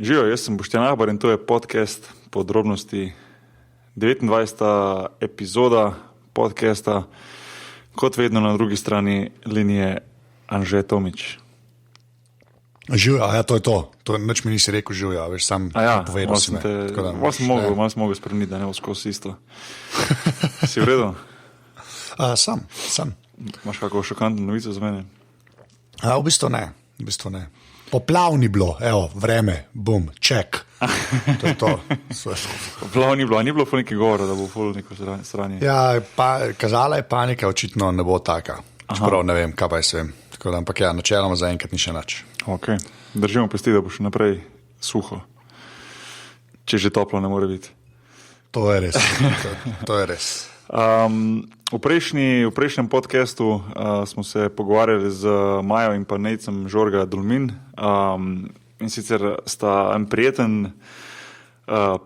Živijo, jaz sem Boštjan Ahbar in to je podcast Podrobnosti, 29. epizoda podcasta, kot vedno na drugi strani linije Anže Tomič. Živijo, ja, to je to. To nič mi nisi rekel, živijo, veš, sam povedal si me. Malo sem mogel spremeniti, da ne bo skozi isto. Si v redu? Sam. Imaš kako šokantno novico za mene? V bistvu ne. Poplavni bilo, evo, vreme, bum, ček. To je to. Poplavni bilo, ni bilo nekaj govora, da bo ful neko sranje. Ja, kazala je panika, očitno ne bo taka. Čeprav ne vem, kaj pa jaz vem. Tako da, ampak ja, načeloma zaenkrat ni še nič. Ok, držimo pesti, da bo še naprej suho. Če že toplo ne more biti. To je res. To je res. V prejšnjem podcastu smo se pogovarjali z Majo in pa Nejcem Žorga Dulmin in sicer sta en prijeten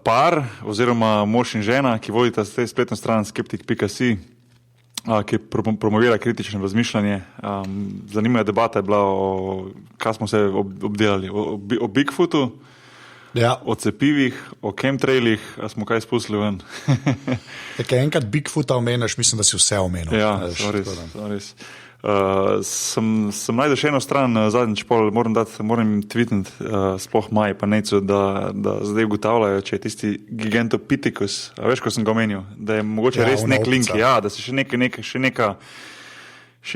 par oziroma mož in žena, ki vodita spletno stran skeptik.si, ki promovira kritično razmišljanje. Zanimiva debata je bila kaj smo se obdelali, o Bigfootu, ja. O cepivih, o chemtrailih, a smo kaj spustili ven? Kaj enkrat Bigfoota omeniš, mislim, da si vse omenil. Ja, res. Sem najdel še eno stran, zadnjič pol, moram tweetniti, sploh Maj pa Nejcu, da zdaj ugotavljajo, če je tisti Gigantopithecus, a veš, ko sem ga omenil, da je mogoče res nek link, ja, da se še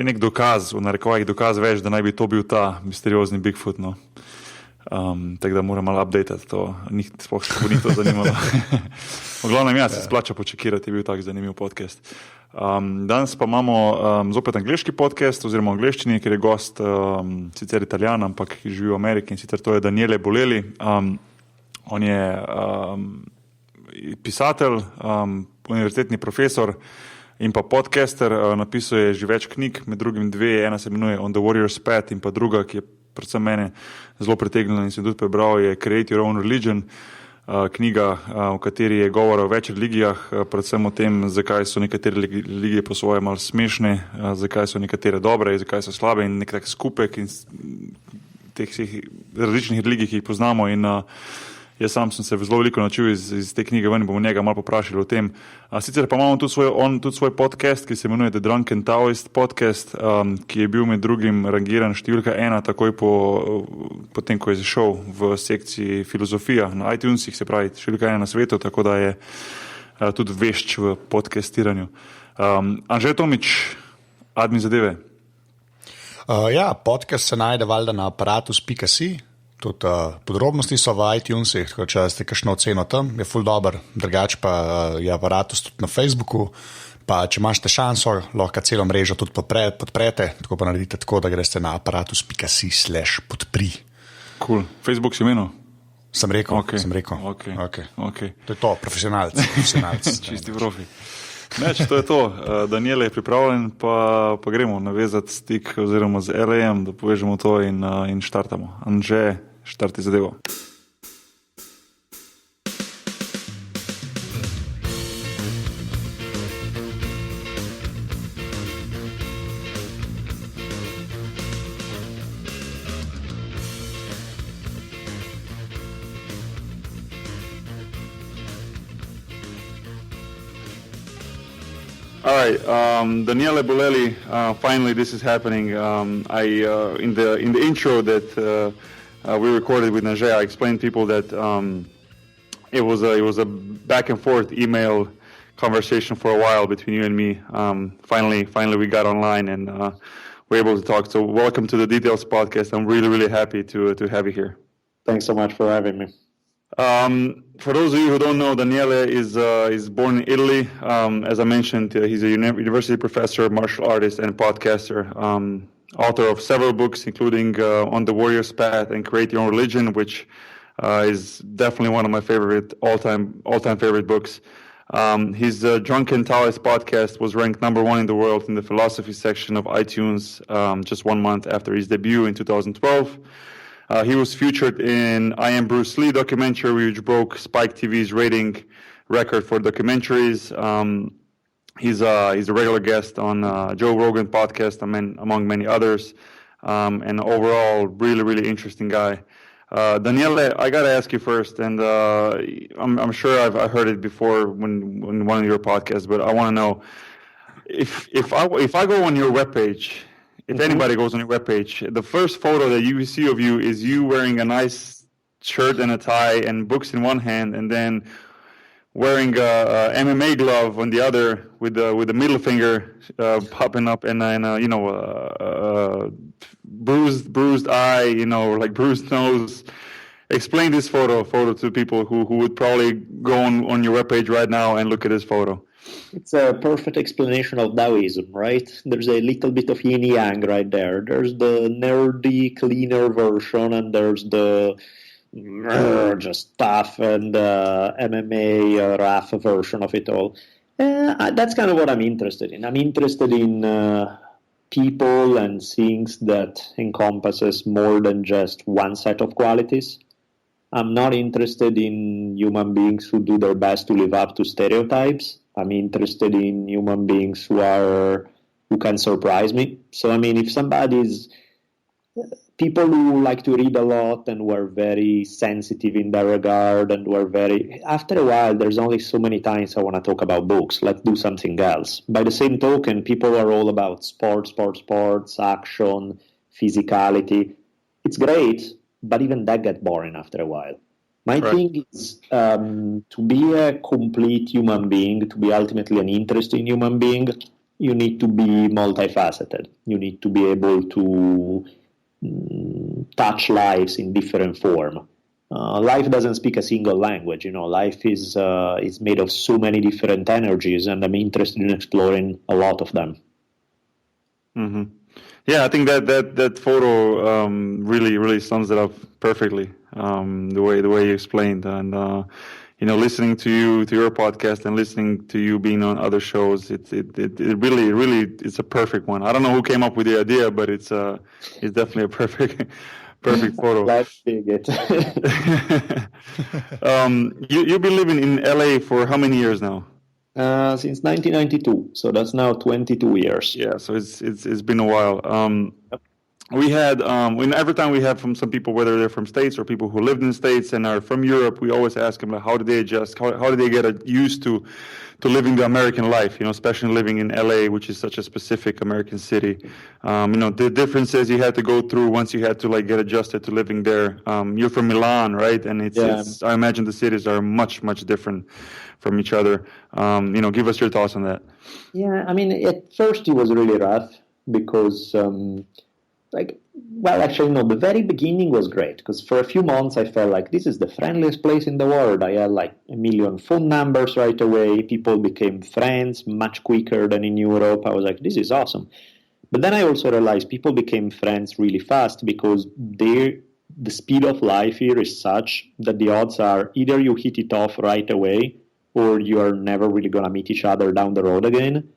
nek dokaz, v narekovajih dokaz več, da naj bi to bil ta misteriozni Bigfoot, no. Tako da moram malo updatati to, sploh se bo njih to zanimalo. V glavnem, ja, se splača počekirati, je bil tak zanimiv podcast. Danes pa imamo zopet angleški podcast, oziroma angleščini, ker je gost sicer Italijan, ampak živi v Ameriki, in sicer to je Daniele Bolelli. On je pisatelj, univerzitetni profesor in pa podcaster, napisal je že več knjig, med drugim dve, ena se imenuje On the Warrior's Path in pa druga, ki je predvsem mene zelo pritegnila in sem tudi prebral, je Create Your Own Religion, knjiga, v kateri je govora o več religijah, predvsem o tem, zakaj so nekatere religije po svoje malo smešne, zakaj so nekatere dobre, zakaj so slabe in nek tak skupek in teh vseh različnih religij, ki jih poznamo in jaz sam sem se zelo veliko naučil iz te knjige ven in bomo njega malo poprašali o tem. Sicer pa imamo tudi svoj podcast, ki se imenuje The Drunken Taoist podcast, ki je bil med drugim rangiran številka 1 takoj po tem, ko je zašel v sekciji filozofija na iTunesih, se pravi številka 1 na svetu, tako da je tudi vešč v podcastiranju. Anže Tomič, admin zadeve. Ja, podcast se najde valjda na aparatus.si. Tudi podrobnosti so v iTunesih, tako če ste kakšno oceno tam, je ful dober, drugače pa je aparatus tudi na Facebooku, pa če imate šanso, lahko celo mrežo tudi podprete, tako pa naredite tako, da greste na aparatus.si/podpri. Cool. Facebook si menil? Sem rekel. Okay. To je to, profesionalc. Čisti profi. Neč, to je to. Daniele je pripravljen, pa gremo navezati stik oziroma z LAM, da povežemo to in štartamo. Anže, štarti zadevo. All right, Daniele Bolelli. Finally, this is happening. In the intro that we recorded with Najee, I explained to people that it was a back and forth email conversation for a while between you and me. Finally, we got online and we're able to talk. So, welcome to the Details podcast. I'm really happy to have you here. Thanks so much for having me. For those of you who don't know, Daniele is born in Italy. As I mentioned, he's a university professor, martial artist, and podcaster. Author of several books, including On the Warrior's Path and Create Your Own Religion, which is definitely one of my favorite all-time favorite books. His Drunken Taoist podcast was ranked number 1 in the world in the philosophy section of iTunes just 1 month after his debut in 2012. He was featured in I Am Bruce Lee documentary, which broke Spike TV's rating record for documentaries. He's a regular guest on Joe Rogan podcast, among many others, and overall, really interesting guy. Daniele, I got to ask you first, and I'm sure I've heard it before when one of your podcasts, but I want to know if I go on your webpage, if anybody goes on your webpage, the first photo that you see of you is you wearing a nice shirt and a tie and books in one hand, and then wearing a MMA glove on the other with the middle finger popping up, and bruised eye, like bruised nose. Explain this photo to people who would probably go on your webpage right now and look at this photo. It's a perfect explanation of Taoism, right? There's a little bit of yin yang right there. There's the nerdy, cleaner version, and there's the just tough and MMA rough version of it all. That's kind of what I'm interested in. I'm interested in people and things that encompasses more than just one set of qualities. I'm not interested in human beings who do their best to live up to stereotypes. I'm interested in human beings who can surprise me. So, if somebody's people who like to read a lot and were very sensitive in that regard and after a while, there's only so many times I want to talk about books. Let's do something else. By the same token, people are all about sports, action, physicality. It's great, but even that gets boring after a while. My thing is to be a complete human being, to be ultimately an interesting human being, you need to be multifaceted. You need to be able to touch lives in different form. Life doesn't speak a single language. Life is made of so many different energies, and I'm interested in exploring a lot of them. Mm-hmm. Yeah, I think that photo really sums it up perfectly. The way you explained, and listening to your podcast and listening to you being on other shows, it really it's a perfect one. I don't know who came up with the idea, but it's definitely a perfect photo. Let's dig it. You've been living in LA for how many years now? Since 1992, so that's now 22 years. Yeah, so it's been a while. We had every time we have from some people, whether they're from States or people who lived in the States and are from Europe, we always ask them, like, how did they adjust? How did they get used to living the American life? Especially living in LA, which is such a specific American city. The differences you had to go through once you had to get adjusted to living there. You're from Milan, right? And it's I imagine the cities are much different from each other. Give us your thoughts on that. Yeah, at first it was really rough because. The very beginning was great because for a few months I felt like this is the friendliest place in the world. I had 1 million phone numbers right away. People became friends much quicker than in Europe. I was like, this is awesome. But then I also realized people became friends really fast because the speed of life here is such that the odds are either you hit it off right away or you are never really going to meet each other down the road again.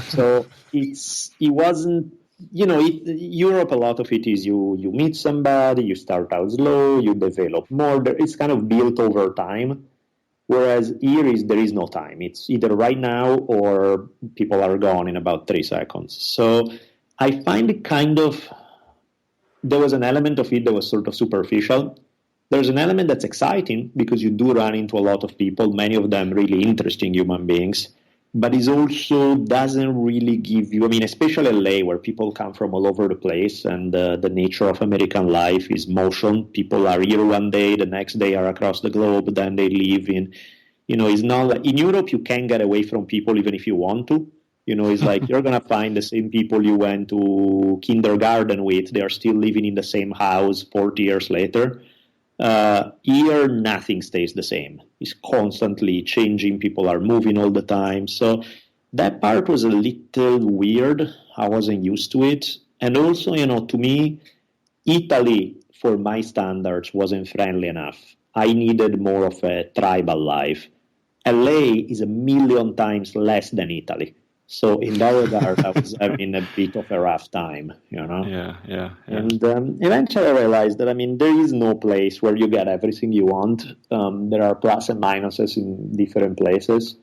So it wasn't. Europe, a lot of it is you meet somebody, you start out slow, you develop more. It's kind of built over time. Whereas here there is no time. It's either right now or people are gone in about 3 seconds. So I find it there was an element of it that was sort of superficial. There's an element that's exciting because you do run into a lot of people, many of them really interesting human beings. But it also doesn't really give you, especially LA, where people come from all over the place, and the nature of American life is motion. People are here one day, the next day are across the globe, then they leave in, it's not like, in Europe you can't get away from people even if you want to. It's like you're going to find the same people you went to kindergarten with, they are still living in the same house 40 years later. Here, nothing stays the same. It's constantly changing. People are moving all the time. So that part was a little weird. I wasn't used to it. And also, to me, Italy, for my standards, wasn't friendly enough. I needed more of a tribal life. LA is 1,000,000 times less than Italy. So in that regard, I was having a bit of a rough time, Yeah. And eventually I realized that, there is no place where you get everything you want. There are plus and minuses in different places.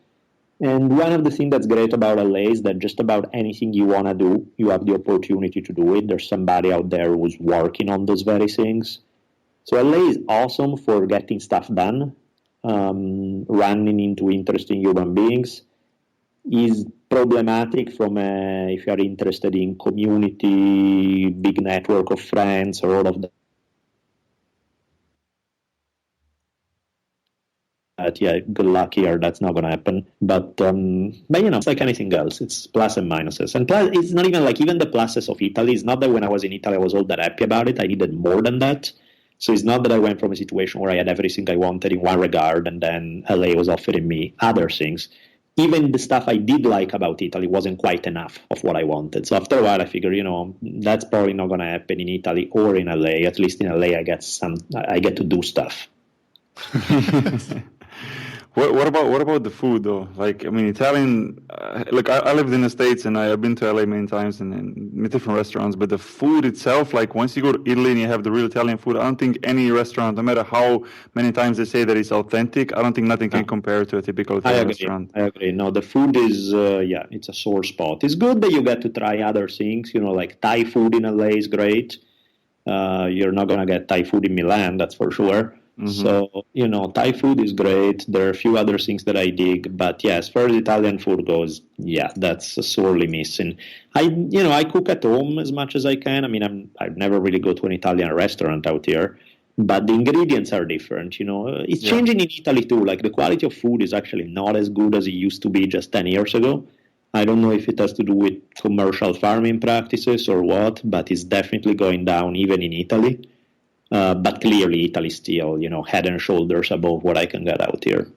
And one of the things that's great about LA is that just about anything you want to do, you have the opportunity to do it. There's somebody out there who's working on those very things. So LA is awesome for getting stuff done, running into interesting human beings. Is problematic from if you are interested in community, big network of friends, or all of that. Yeah, good luck here. That's not going to happen. But it's like anything else. It's plus and minuses. And plus, it's not even like even the pluses of Italy. It's not that when I was in Italy, I was all that happy about it. I needed more than that. So it's not that I went from a situation where I had everything I wanted in one regard, and then LA was offering me other things. Even the stuff I did like about Italy wasn't quite enough of what I wanted. So after a while, I figured, that's probably not going to happen in Italy or in LA. At least in LA, I get to do stuff. What about the food though? Like, I mean, Italian. I lived in the States and I've been to LA many times and in different restaurants. But the food itself, like once you go to Italy and you have the real Italian food, I don't think any restaurant, no matter how many times they say that it's authentic, I don't think nothing can compare to a typical Italian restaurant. I agree. No, the food is it's a sore spot. It's good that you get to try other things. Like Thai food in LA is great. You're not gonna get Thai food in Milan, that's for sure. Mm-hmm. So, Thai food is great. There are a few other things that I dig, but yeah, as far as Italian food goes, yeah, that's sorely missing. I cook at home as much as I can. I mean, I'd never really go to an Italian restaurant out here, but the ingredients are different. It's changing in Italy too. Like the quality of food is actually not as good as it used to be just 10 years ago. I don't know if it has to do with commercial farming practices or what, but it's definitely going down even in Italy. But clearly, Italy still, head and shoulders above what I can get out here.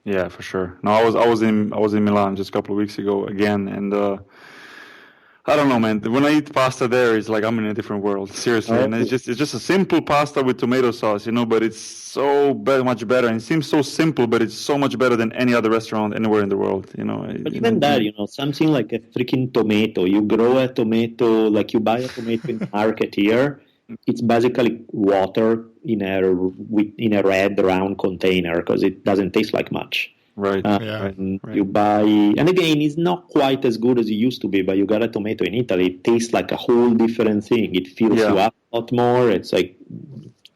Yeah, for sure. No, I was in Milan just a couple of weeks ago again, and I don't know, man. When I eat pasta there, it's like I'm in a different world. Seriously, and it's just a simple pasta with tomato sauce, but it's so much better. And it seems so simple, but it's so much better than any other restaurant anywhere in the world. But even that, something like a freaking tomato. You grow a tomato, like you buy a tomato in the market here. It's basically water in a red round container because it doesn't taste like much. Right. Right. You buy, and again, it's not quite as good as it used to be. But you got a tomato in Italy, it tastes like a whole different thing. It fills you up a lot more. It's like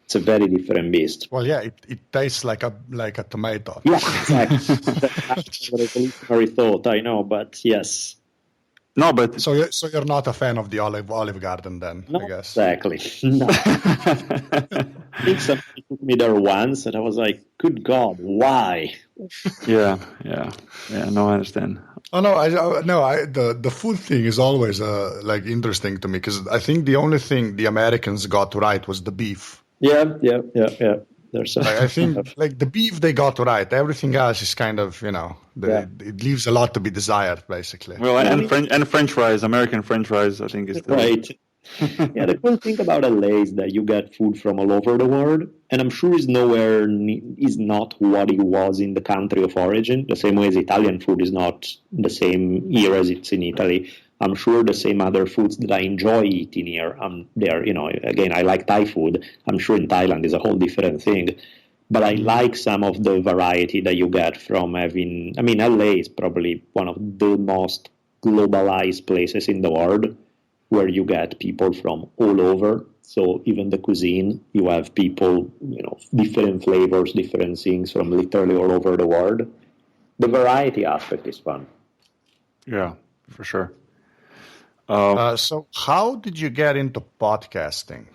it's a very different beast. Well, yeah, it tastes like a tomato. Yeah, exactly. That's a revolutionary thought. I know, but yes. No, but so you're not a fan of the Olive Garden then? No, I guess exactly. No. I think somebody took me there once, and I was like, "Good God, why?" Yeah. No, I understand. Oh no, the food thing is always interesting to me because I think the only thing the Americans got right was the beef. Yeah. There's I think like the beef they got right. Everything else is kind of it leaves a lot to be desired, basically. Well, and French fries, American French fries, I think is right. Yeah, the cool thing about LA is that you get food from all over the world, and I'm sure it's not what it was in the country of origin. The same way as Italian food is not the same here as it's in Italy. I'm sure the same other foods that I enjoy eating here, there. Again, I like Thai food. I'm sure in Thailand is a whole different thing. But I like some of the variety that you get from having. I mean, LA is probably one of the most globalized places in the world where you get people from all over. So even the cuisine, you have people, different flavors, different things from literally all over the world. The variety aspect is fun. Yeah, for sure. So how did you get into podcasting?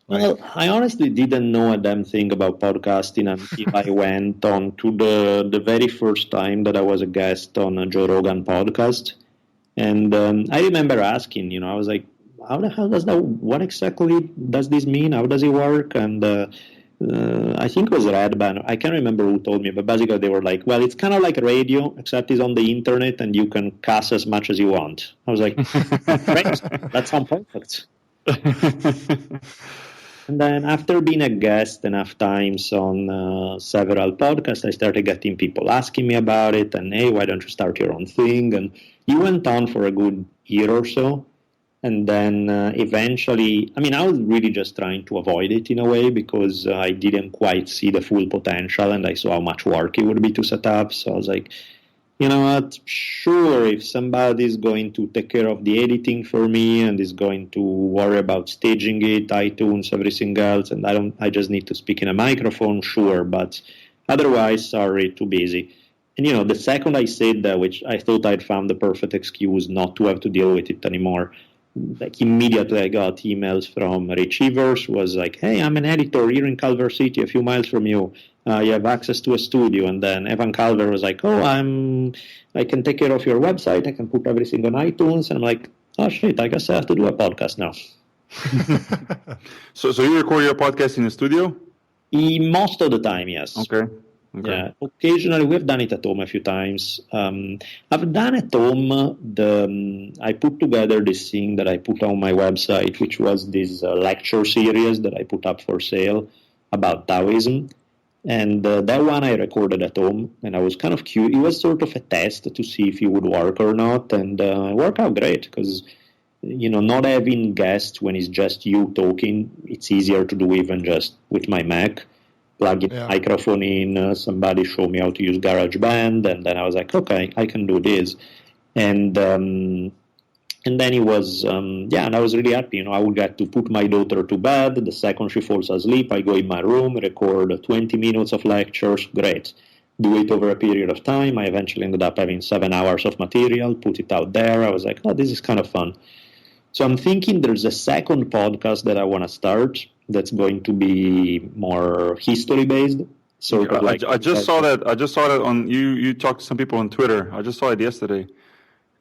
Well, I honestly didn't know a damn thing about podcasting until I went on to the very first time that I was a guest on a Joe Rogan podcast. And I remember asking, I was like, how the hell what exactly does this mean? How does it work? And I think it was Redban. I can't remember who told me, but basically they were like, well, it's kind of like radio, except it's on the internet and you can cuss as much as you want. I was like, great, that sounds perfect. And then after being a guest enough times on several podcasts, I started getting people asking me about it and, hey, why don't you start your own thing? And it went on for a good year or so. And then eventually, I was really just trying to avoid it in a way because I didn't quite see the full potential and I saw how much work it would be to set up. So I was like, you know what, sure, if somebody is going to take care of the editing for me and is going to worry about staging it, iTunes, everything else, and I just need to speak in a microphone, sure, but otherwise, sorry, too busy. And, the second I said that, which I thought I'd found the perfect excuse not to have to deal with it anymore, like immediately I got emails from Rich Evers, was like, hey, I'm an editor here in Culver City, a few miles from you. You have access to a studio. And then Evan Calver was like, oh, I can take care of your website. I can put everything on iTunes. And I'm like, oh, shit, I guess I have to do a podcast now. So you record your podcast in the studio? Most of the time, yes. Okay. Yeah, occasionally we've done it at home a few times. I've done at home I put together this thing that I put on my website, which was this lecture series that I put up for sale about Taoism. And that one I recorded at home, and I was kind of curious. It was sort of a test to see if it would work or not, and it worked out great because, not having guests when it's just you talking, it's easier to do even just with my Mac. Plug in microphone in, somebody showed me how to use GarageBand, and then I was like, okay, I can do this. And then it was, and I was really happy. I would get to put my daughter to bed. The second she falls asleep, I go in my room, record 20 minutes of lectures. Great. Do it over a period of time. I eventually ended up having 7 hours of material, put it out there. I was like, oh, this is kind of fun. So I'm thinking there's a second podcast that I want to start that's going to be more history-based. So I just saw that. I just saw that on you talked to some people on Twitter. I just saw it yesterday.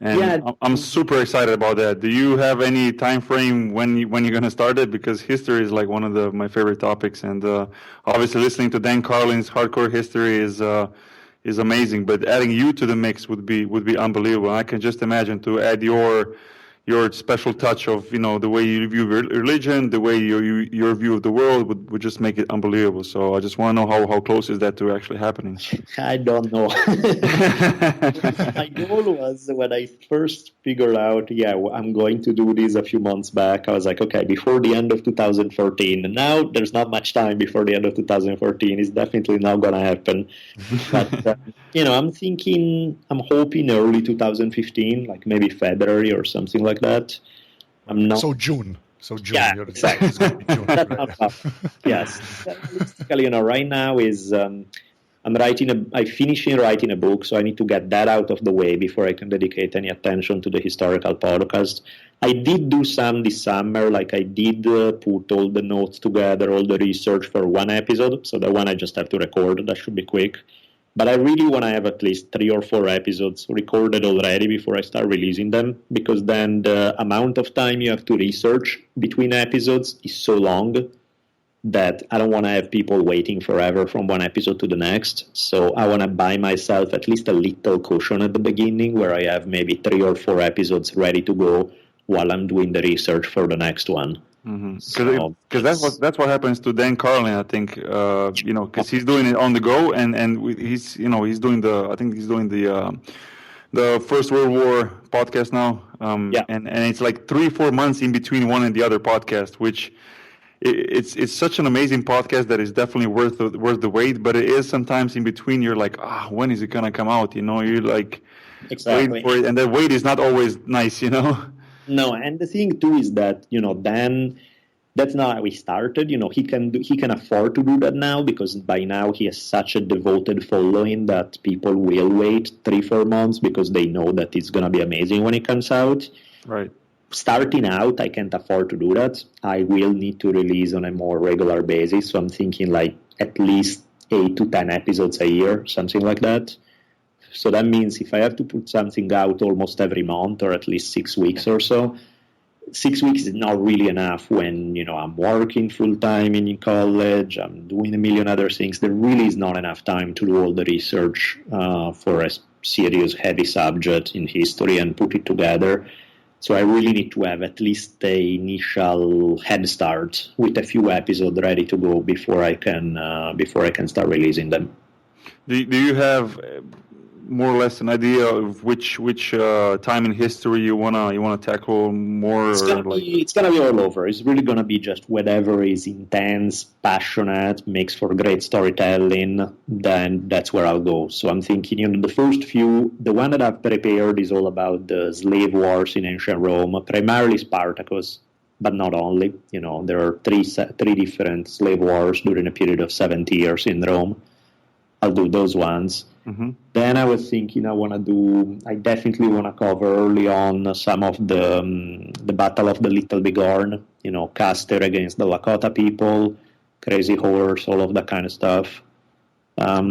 And I'm super excited about that. Do you have any time frame when you're going to start it? Because history is like one of my favorite topics, and obviously listening to Dan Carlin's Hardcore History is amazing. But adding you to the mix would be unbelievable. I can just imagine to add your special touch of the way you view religion, the way your view of the world would just make it unbelievable. So I just want to know how close is that to actually happening. I don't know. My goal was when I first figured out, I'm going to do this a few months back. I was like, okay, before the end of 2014. And now there's not much time before the end of 2014. It's definitely not going to happen. But I'm hoping early 2015, like maybe February or something like that. I'm not. So June. Yeah, exactly. Yes. Realistically, right now is I'm finishing writing a book, so I need to get that out of the way before I can dedicate any attention to the historical podcast. I did do some this summer, like I did put all the notes together, all the research for one episode, so that one I just have to record. That should be quick. But I really want to have at least 3 or 4 episodes recorded already before I start releasing them, because then the amount of time you have to research between episodes is so long that I don't want to have people waiting forever from one episode to the next. So I want to buy myself at least a little cushion at the beginning where I have maybe 3 or 4 episodes ready to go while I'm doing the research for the next one. Because that's what happens to Dan Carlin, I think. Because he's doing it on the go, and he's doing the First World War podcast now. And it's like 3-4 months in between one and the other podcast, which it's such an amazing podcast that is definitely worth the wait. But it is sometimes in between. You're like, when is it gonna come out? You're like waiting for it, and that wait is not always nice. No, and the thing too is that Dan, that's not how he started. He can afford to do that now because by now he has such a devoted following that people will wait 3-4 months because they know that it's gonna be amazing when it comes out. Right. Starting out, I can't afford to do that. I will need to release on a more regular basis. So I'm thinking like at least 8 to 10 episodes a year, something like that. So that means if I have to put something out almost every month or at least 6 weeks or so, 6 weeks is not really enough when, I'm working full-time in college, I'm doing a million other things. There really is not enough time to do all the research for a serious, heavy subject in history and put it together. So I really need to have at least an initial head start with a few episodes ready to go before I can start releasing them. Do you have more or less an idea of which time in history you wanna tackle more? It's gonna be all over. It's really gonna be just whatever is intense, passionate, makes for great storytelling. Then that's where I'll go. So I'm thinking, the first few, the one that I've prepared is all about the slave wars in ancient Rome, primarily Spartacus, but not only. There are three different slave wars during a period of 70 years in Rome. I'll do those ones. Mm-hmm. Then I was thinking I definitely want to cover early on some of the Battle of the Little Bighorn, Custer against the Lakota people, Crazy Horse, all of that kind of stuff. I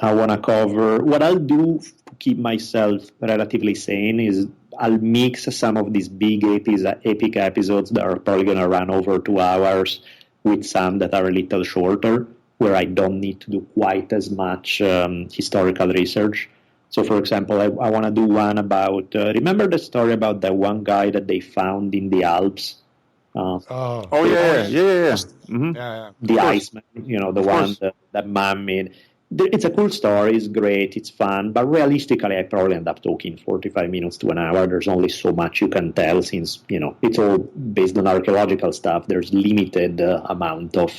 want to cover, what I'll do to keep myself relatively sane is I'll mix some of these big epic episodes that are probably going to run over 2 hours with some that are a little shorter, where I don't need to do quite as much historical research. So, for example, I want to do one about, remember the story about that one guy that they found in the Alps? Yeah. Mm-hmm. The Iceman, the one that man made. It's a cool story, it's great, it's fun, but realistically, I probably end up talking 45 minutes to an hour. There's only so much you can tell since, it's all based on archaeological stuff. There's limited amount of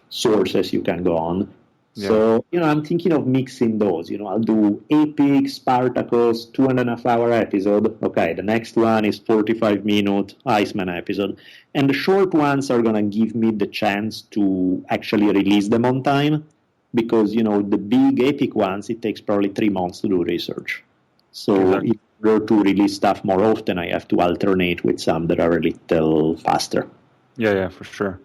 sources you can go on. Yeah. So, I'm thinking of mixing those. I'll do epic, Spartacus, 2.5 hour episode. Okay, the next one is 45-minute Iceman episode. And the short ones are going to give me the chance to actually release them on time. Because, the big epic ones, it takes probably 3 months to do research. So in order to release stuff more often, I have to alternate with some that are a little faster. Yeah, for sure.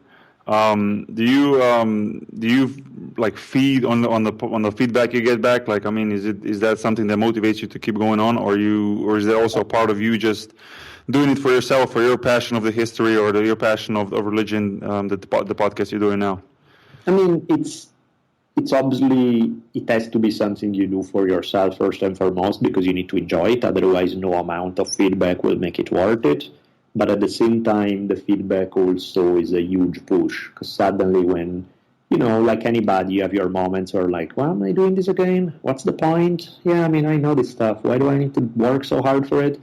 Do you like feed on the feedback you get back? Like, I mean, is that something that motivates you to keep going on, or is there also a part of you just doing it for yourself, for your passion of the history or your passion of religion, the podcast you're doing now? I mean, it's obviously, it has to be something you do for yourself first and foremost, because you need to enjoy it. Otherwise, no amount of feedback will make it worth it. But at the same time, the feedback also is a huge push, because suddenly when, like anybody, you have your moments where like, well, am I doing this again? What's the point? Yeah, I mean, I know this stuff. Why do I need to work so hard for it?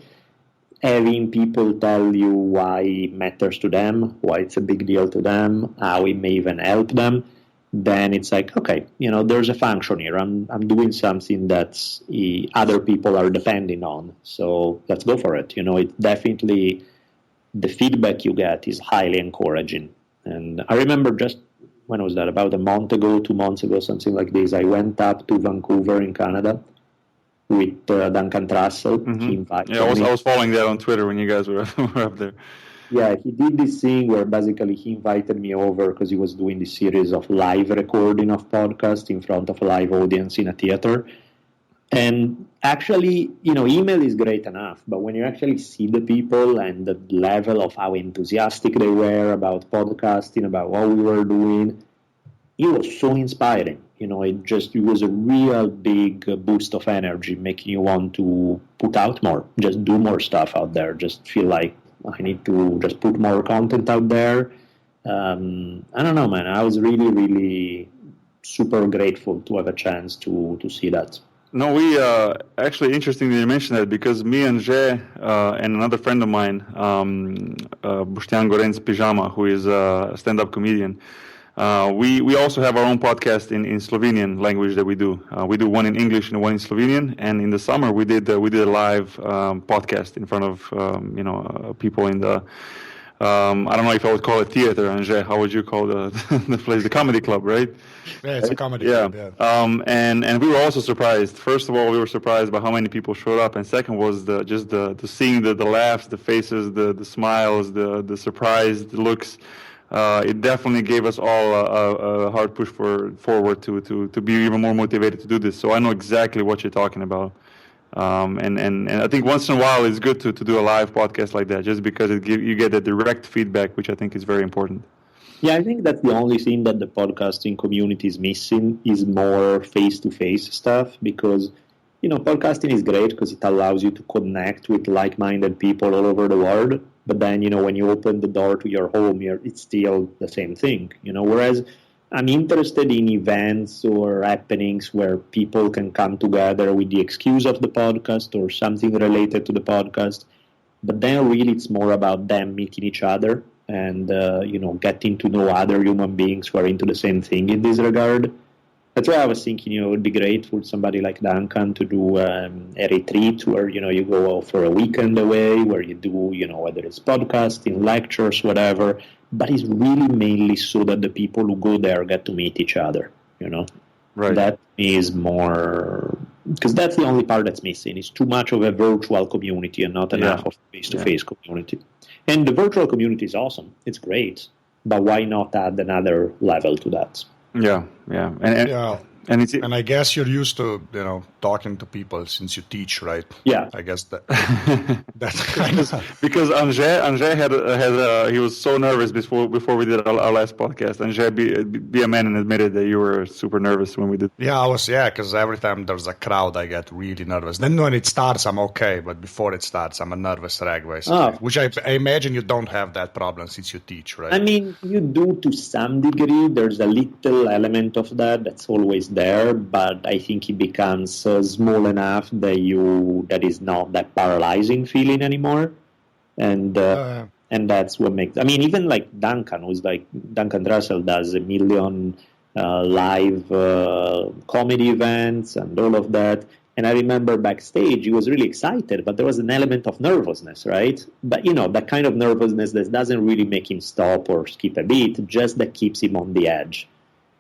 Having people tell you why it matters to them, why it's a big deal to them, how it may even help them, then it's like, okay, there's a function here. I'm doing something that other people are depending on. So let's go for it. It definitely, the feedback you get is highly encouraging. And I remember just, when was that? About a month ago, 2 months ago, something like this. I went up to Vancouver in Canada with Duncan Trussell. Mm-hmm. He invited me. I was following that on Twitter when you guys were up there. Yeah, he did this thing where basically he invited me over because he was doing this series of live recording of podcasts in front of a live audience in a theater. And actually, email is great enough, but when you actually see the people and the level of how enthusiastic they were about podcasting, about what we were doing, it was so inspiring. It was a real big boost of energy, making you want to put out more, just do more stuff out there, just feel like I need to just put more content out there. I don't know, man. I was really, really super grateful to have a chance to see that. No, we actually, interestingly you mentioned that, because me and Jay and another friend of mine, Boštjan Gorenc Pijama, who is a stand-up comedian, we also have our own podcast in Slovenian language that we do. We do one in English and one in Slovenian. And in the summer we did a live podcast in front of people in the I don't know if I would call it theater, Andrzej. How would you call the place? The comedy club, right? Yeah, it's a comedy club. Yeah. And we were also surprised. First of all, we were surprised by how many people showed up, and second was the seeing the laughs, the faces, the smiles, the surprised looks. It definitely gave us all a hard push forward to be even more motivated to do this. So I know exactly what you're talking about. And I think once in a while it's good to do a live podcast like that, just because you get a direct feedback, which I think is very important. Yeah, I think that's the only thing that the podcasting community is missing, is more face-to-face stuff, because, podcasting is great because it allows you to connect with like-minded people all over the world. But then, when you open the door to your home, it's still the same thing, whereas, I'm interested in events or happenings where people can come together with the excuse of the podcast or something related to the podcast. But then really it's more about them meeting each other and, getting to know other human beings who are into the same thing in this regard. That's why I was thinking, it would be great for somebody like Duncan to do a retreat where, you go for a weekend away, where you do, whether it's podcasting, lectures, whatever. But it's really mainly so that the people who go there get to meet each other, Right. That is more, because that's the only part that's missing. It's too much of a virtual community and not enough of face-to-face community. And the virtual community is awesome. It's great. But why not add another level to that? Yeah. And I guess you're used to, talking to people since you teach, right? Yeah. I guess that's kind of... Because Andrzej had he was so nervous before we did our last podcast. Andrzej, be a man and admitted that you were super nervous when we did. Yeah, because every time there's a crowd, I get really nervous. Then when it starts, I'm okay, but before it starts, I'm a nervous wreck, basically. Which I imagine you don't have that problem since you teach, right? I mean, you do to some degree. There's a little element of that's always there, but I think it becomes small enough that is not that paralyzing feeling anymore, and that's what makes. I mean, even like Duncan, Duncan Russell does a million live comedy events and all of that. And I remember backstage, he was really excited, but there was an element of nervousness, right? But that kind of nervousness that doesn't really make him stop or skip a beat, just that keeps him on the edge.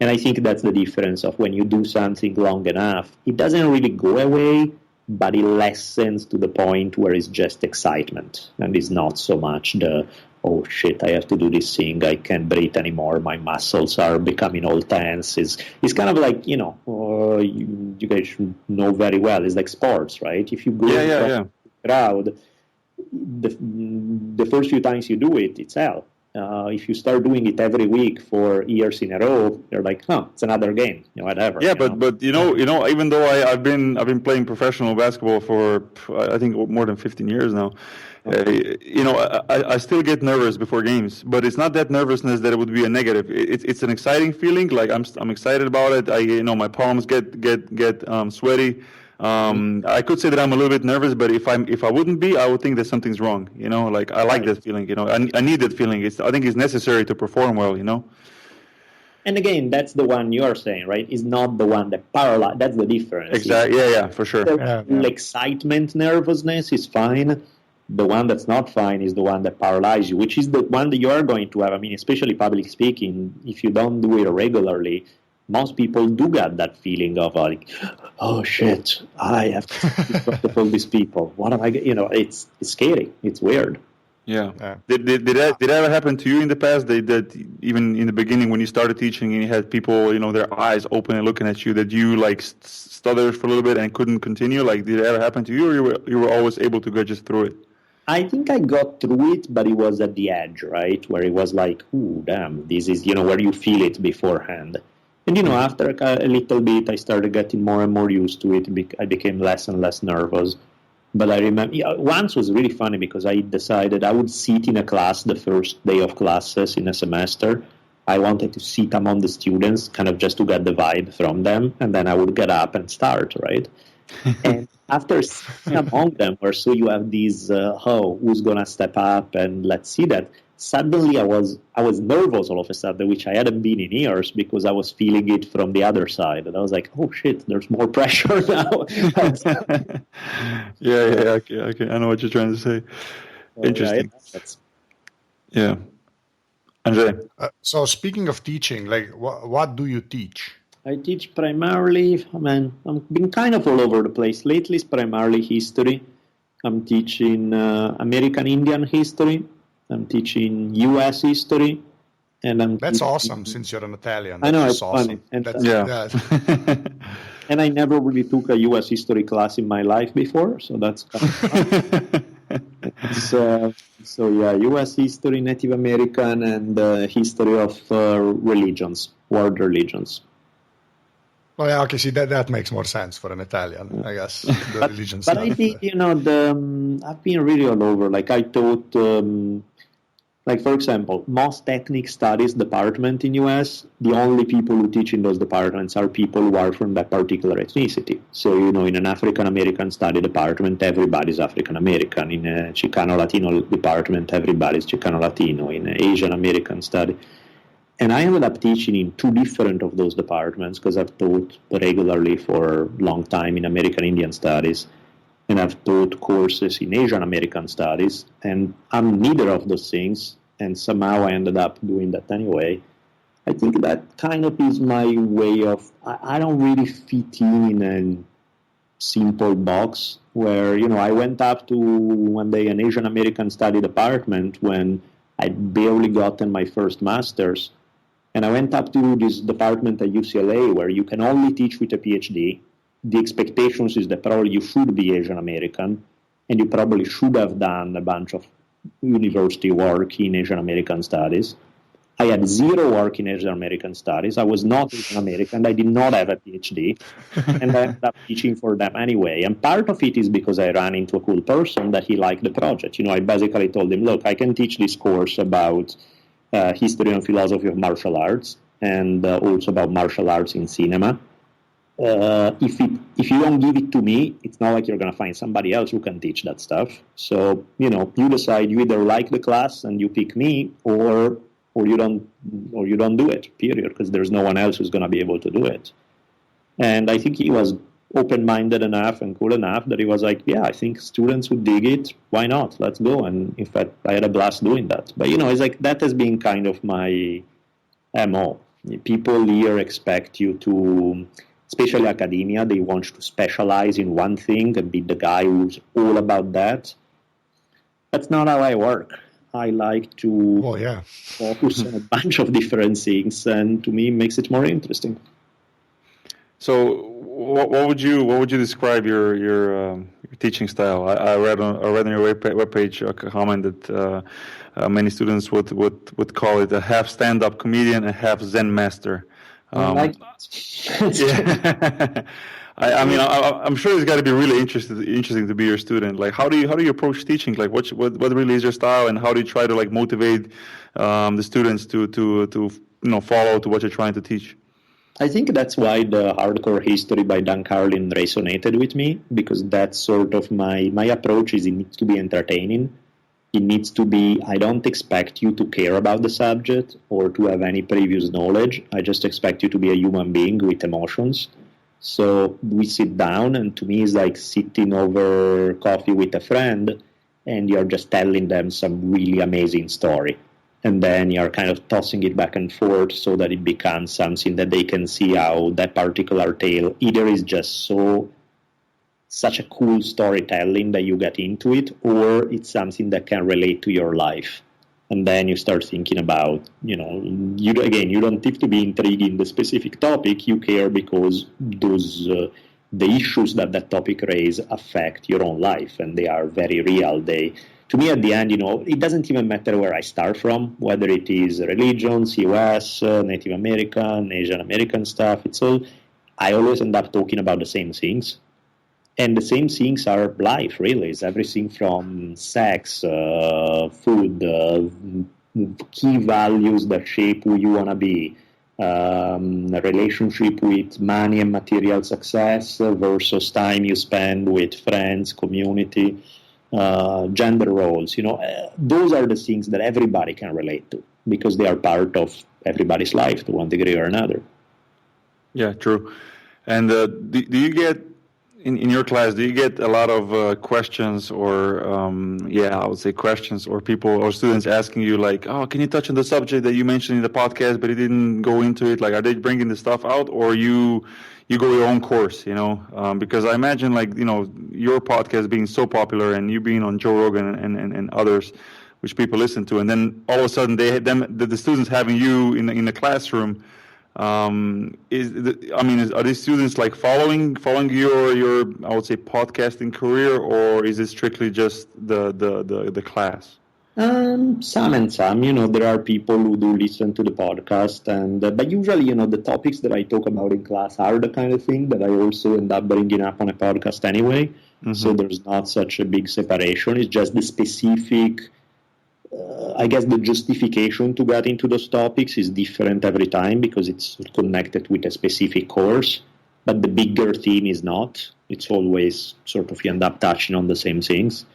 And I think that's the difference of when you do something long enough, it doesn't really go away, but it lessens to the point where it's just excitement. And it's not so much oh shit, I have to do this thing, I can't breathe anymore, my muscles are becoming all tense. It's kind of like, you guys should know very well, it's like sports, right? If you go in the crowd, the first few times you do it, it's hell. If you start doing it every week for years in a row, you're like, it's another game, whatever. Yeah, but even though I've been playing professional basketball for I think more than 15 years now, I still get nervous before games. But it's not that nervousness that it would be a negative. It's an exciting feeling. Like I'm excited about it. My palms get sweaty. I could say that I'm a little bit nervous, but if I wouldn't be, I would think that something's wrong. Like I like that feeling. I need that feeling. I think it's necessary to perform well. And again, that's the one you are saying, right? Is not the one that paralyzes. That's the difference. Exactly. Yeah, for sure. Excitement, nervousness is fine. The one that's not fine is the one that paralyzes you, which is the one that you are going to have. I mean, especially public speaking, if you don't do it regularly, most people do get that feeling of like, oh shit, I have to speak to all these people. What am I? It's scary. It's weird. Yeah. Did that ever happen to you in the past? That even in the beginning when you started teaching and you had people, their eyes open and looking at you, that you like stuttered for a little bit and couldn't continue? Like, did it ever happen to you, or you were always able to go just through it? I think I got through it, but it was at the edge, right, where it was like, ooh, damn, this is where you feel it beforehand. And, after a little bit, I started getting more and more used to it. I became less and less nervous. But I remember, once was really funny because I decided I would sit in a class the first day of classes in a semester. I wanted to sit among the students, kind of just to get the vibe from them. And then I would get up and start, right? And after sitting among them, where so you have these, who's going to step up and let's see that. Suddenly I was nervous all of a sudden, which I hadn't been in years because I was feeling it from the other side. And I was like, oh shit, there's more pressure now. Yeah, okay. I know what you're trying to say. Interesting. Yeah. Andrzej? So speaking of teaching, like what do you teach? I teach primarily, I've been kind of all over the place. Lately it's primarily history. I'm teaching American Indian history. I'm teaching U.S. history, and that's awesome. Since you're an Italian, I know it's awesome. funny. And, and I never really took a U.S. history class in my life before, so that's kind of fun. U.S. history, Native American, and history of religions, world religions. Oh yeah, okay. See that makes more sense for an Italian, I guess. The religion stuff. But I think I've been really all over. Like I taught Like, for example, most ethnic studies department in US, the only people who teach in those departments are people who are from that particular ethnicity. So, in an African-American study department, everybody's African-American. In a Chicano-Latino department, everybody's Chicano-Latino. In an Asian-American study. And I ended up teaching in 2 different of those departments because I've taught regularly for a long time in American Indian studies. And I've taught courses in Asian American studies, and I'm neither of those things, and somehow I ended up doing that anyway. I think that kind of is my way of, I don't really fit in a simple box where, I went up to one day an Asian American study department when I'd barely gotten my first master's, and I went up to this department at UCLA where you can only teach with a PhD. The expectations is that probably you should be Asian American, and you probably should have done a bunch of university work in Asian American studies. I had 0 work in Asian American studies. I was not Asian American. I did not have a PhD, and I ended up teaching for them anyway. And part of it is because I ran into a cool person that he liked the project. I basically told him, look, I can teach this course about history and philosophy of martial arts, and also about martial arts in cinema. If you don't give it to me, it's not like you're going to find somebody else who can teach that stuff. So, you decide you either like the class and you pick me, or you don't do it, period, because there's no one else who's going to be able to do it. And I think he was open-minded enough and cool enough that he was like, yeah, I think students would dig it. Why not? Let's go. And in fact, I had a blast doing that. But, it's like that has been kind of my MO. People here expect you to, especially academia, they want you to specialize in one thing and be the guy who's all about that. That's not how I work. I like to focus on a bunch of different things, and to me, it makes it more interesting. So, what would you describe your teaching style? I read on your webpage a comment that many students would call it a half stand-up comedian, a half Zen master. I like that. I'm sure it's got to be really interesting to be your student. Like, how do you approach teaching? Like, what really is your style, and how do you try to motivate the students to follow to what you're trying to teach? I think that's why the Hardcore History by Dan Carlin resonated with me, because that's sort of my approach. It needs to be entertaining. It needs to be, I don't expect you to care about the subject or to have any previous knowledge. I just expect you to be a human being with emotions. So we sit down, and to me it's like sitting over coffee with a friend, and you're just telling them some really amazing story. And then you're kind of tossing it back and forth so that it becomes something that they can see how that particular tale either is just such a cool storytelling that you get into it, or it's something that can relate to your life. And then you start thinking about, you don't have to be intrigued in the specific topic. You care because the issues that topic raises affect your own life, and they are very real. To me, at the end, it doesn't even matter where I start from, whether it is religions, US, Native American, Asian American stuff. I always end up talking about the same things. And the same things are life, really. It's everything from sex, food, key values that shape who you want to be, a relationship with money and material success versus time you spend with friends, community, gender roles. Those are the things that everybody can relate to because they are part of everybody's life to one degree or another. Yeah, true. And do you get, in your class, do you get a lot of questions or, I would say questions or people or students asking you like, oh, can you touch on the subject that you mentioned in the podcast, but you didn't go into it? Like, are they bringing the stuff out, or you go your own course, because I imagine your podcast being so popular and you being on Joe Rogan and others, which people listen to. And then all of a sudden the students having you in the classroom, are these students following your I would say podcasting career, or is it strictly just the class? Some and some. There are people who do listen to the podcast, but usually, the topics that I talk about in class are the kind of thing that I also end up bringing up on a podcast anyway. Mm-hmm. So there's not such a big separation. It's just the specific I guess the justification to get into those topics is different every time because it's connected with a specific course, but the bigger theme is not. It's always sort of you end up touching on the same things.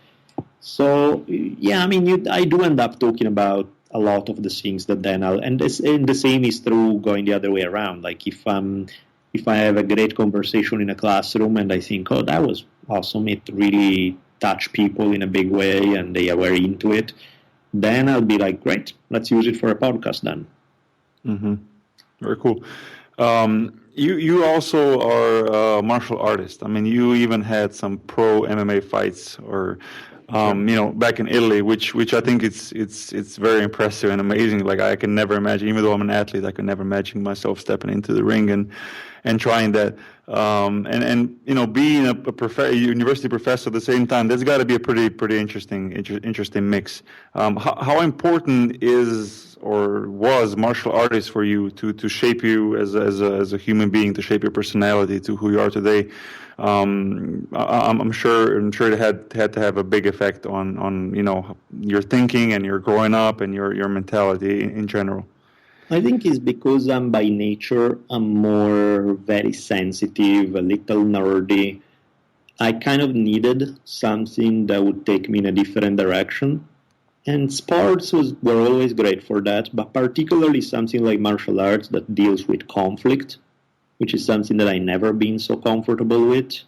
So, yeah, I mean, I do end up talking about a lot of the things that then and the same is true going the other way around. Like if I have a great conversation in a classroom and I think, oh, that was awesome, it really touched people in a big way and they were into it, then I'll be like, great, let's use it for a podcast then. Mm-hmm. Very cool. You also are a martial artist. I mean, you even had some pro MMA fights, or back in Italy, which I think it's very impressive and amazing. Like I can never imagine, even though I'm an athlete, I can never imagine myself stepping into the ring and trying that. And being a university professor at the same time, there's got to be a pretty interesting mix. How important is or was martial arts for you to shape you as a human being, to shape your personality to who you are today? I'm sure it had to have a big effect on your thinking and your growing up and your mentality in general. I think it's because I'm by nature, I'm more very sensitive, a little nerdy. I kind of needed something that would take me in a different direction. And sports were always great for that, but particularly something like martial arts that deals with conflict, which is something that I never been so comfortable with.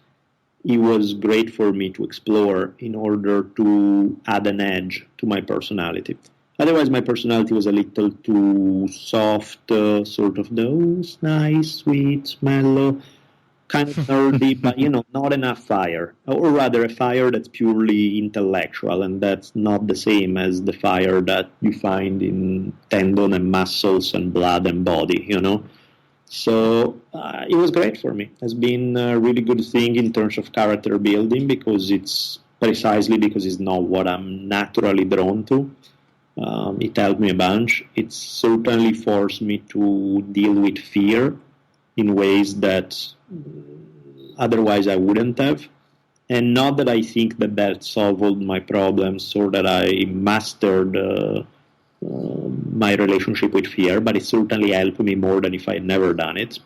It was great for me to explore in order to add an edge to my personality. Otherwise, my personality was a little too soft, sort of those nice, sweet, mellow, kind of nerdy, but, not enough fire. Or rather, a fire that's purely intellectual, and that's not the same as the fire that you find in tendon and muscles and blood and body, So it was great for me. It's been a really good thing in terms of character building because it's not what I'm naturally drawn to. It helped me a bunch. It certainly forced me to deal with fear in ways that otherwise I wouldn't have. And not that I think that solved my problems or that I mastered my relationship with fear, but it certainly helped me more than if I had never done it.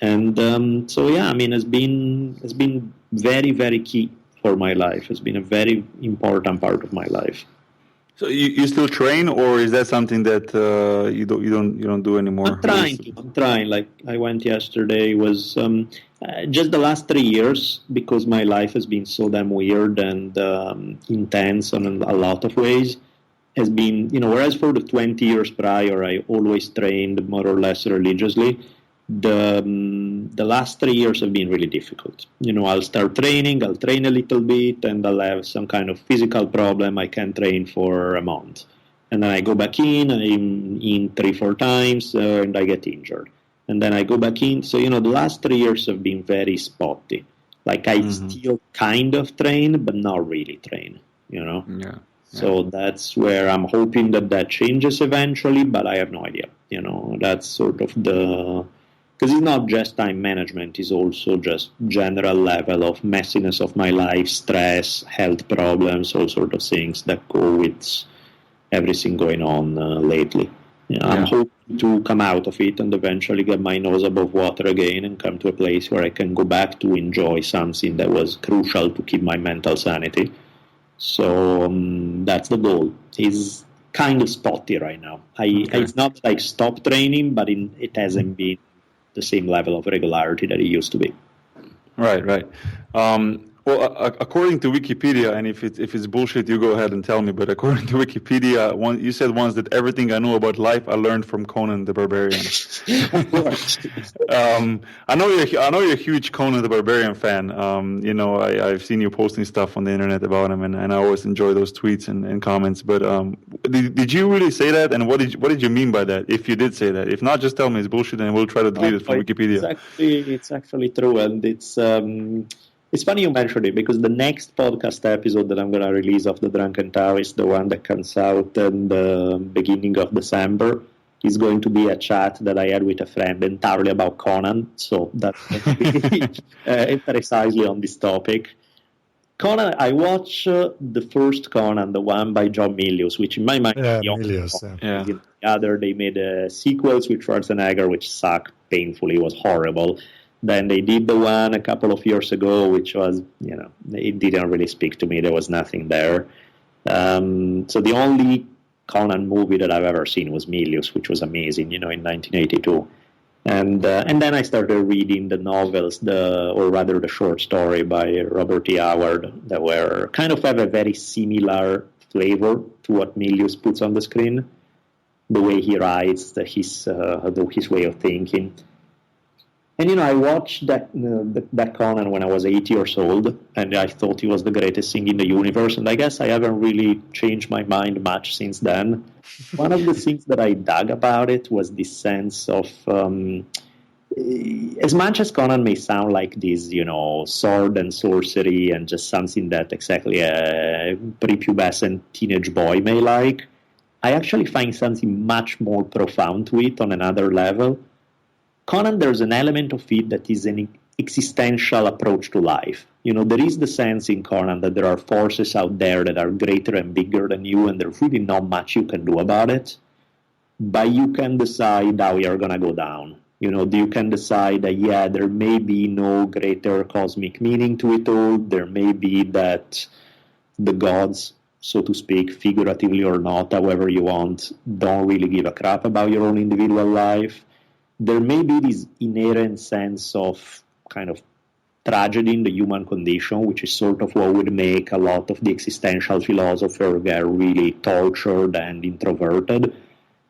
And it's been very, very key for my life. It's been a very important part of my life. So you still train, or is that something that you don't do anymore? I'm trying. Like I went yesterday. It was just the last 3 years because my life has been so damn weird and intense in a lot of ways. Has been, whereas for the 20 years prior, I always trained more or less religiously. The last 3 years have been really difficult. I'll start training, I'll train a little bit, and I'll have some kind of physical problem. I can't train for a month. And then I go back in, I'm in 3-4 times, and I get injured. And then I go back in. So, the last 3 years have been very spotty. Like I still kind of train, but not really train, Yeah. So that's where I'm hoping that changes eventually, but I have no idea. That's sort of because it's not just time management, it's also just general level of messiness of my life, stress, health problems, all sort of things that go with everything going on lately. I'm hoping to come out of it and eventually get my nose above water again and come to a place where I can go back to enjoy something that was crucial to keep my mental sanity. So that's the goal. It's kind of spotty right now. It's not like stop training, but it hasn't been the same level of regularity that it used to be. Right. According to Wikipedia, and if it's bullshit, you go ahead and tell me. But according to Wikipedia, you said once that everything I know about life I learned from Conan the Barbarian. I know you're a huge Conan the Barbarian fan. I've seen you posting stuff on the internet about him, and I always enjoy those tweets and comments. But did you really say that? And what did you mean by that? If you did say that, if not, just tell me it's bullshit, and we'll try to delete it from Wikipedia. It's actually true, and it's funny you mentioned it because the next podcast episode that I'm going to release of The Drunken Taoist, the one that comes out in the beginning of December, is going to be a chat that I had with a friend entirely about Conan. So that's precisely on this topic. Conan, I watched the first Conan, the one by John Milius, which in my mind is the only Milius. Conan. Yeah. The other, they made sequels with Schwarzenegger, which sucked painfully. It was horrible. Then they did the one a couple of years ago, which was, it didn't really speak to me. There was nothing there. So the only Conan movie that I've ever seen was Milius, which was amazing, in 1982. And then I started reading the novels, or rather the short story by Robert E. Howard, that were kind of have a very similar flavor to what Milius puts on the screen, the way he writes, his way of thinking. And I watched that Conan when I was 8 years old, and I thought he was the greatest thing in the universe. And I guess I haven't really changed my mind much since then. One of the things that I dug about it was this sense of, as much as Conan may sound like this, sword and sorcery and just something that exactly a prepubescent teenage boy may like, I actually find something much more profound to it on another level. Conan, there's an element of it that is an existential approach to life. There is the sense in Conan that there are forces out there that are greater and bigger than you, and there's really not much you can do about it. But you can decide how you're going to go down. You can decide that, there may be no greater cosmic meaning to it all. There may be that the gods, so to speak, figuratively or not, however you want, don't really give a crap about your own individual life. There may be this inherent sense of kind of tragedy in the human condition, which is sort of what would make a lot of the existential philosophers get really tortured and introverted.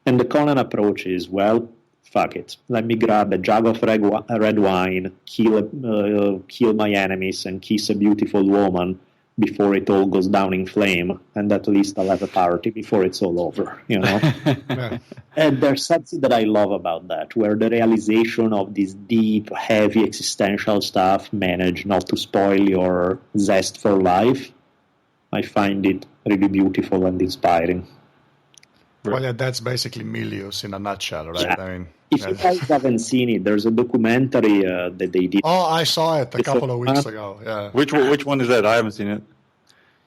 And the Conan approach is, well, fuck it. Let me grab a jug of red wine, kill my enemies, and kiss a beautiful woman before it all goes down in flame, and at least I'll have a party before it's all over, Yeah. And there's something that I love about that, where the realization of this deep, heavy existential stuff managed not to spoil your zest for life. I find it really beautiful and inspiring. Well, yeah, that's basically Milius in a nutshell, right? Yeah. I mean, If you guys haven't seen it, there's a documentary that they did. Oh, I saw it a couple of weeks ago. Yeah, Which one is that? I haven't seen it.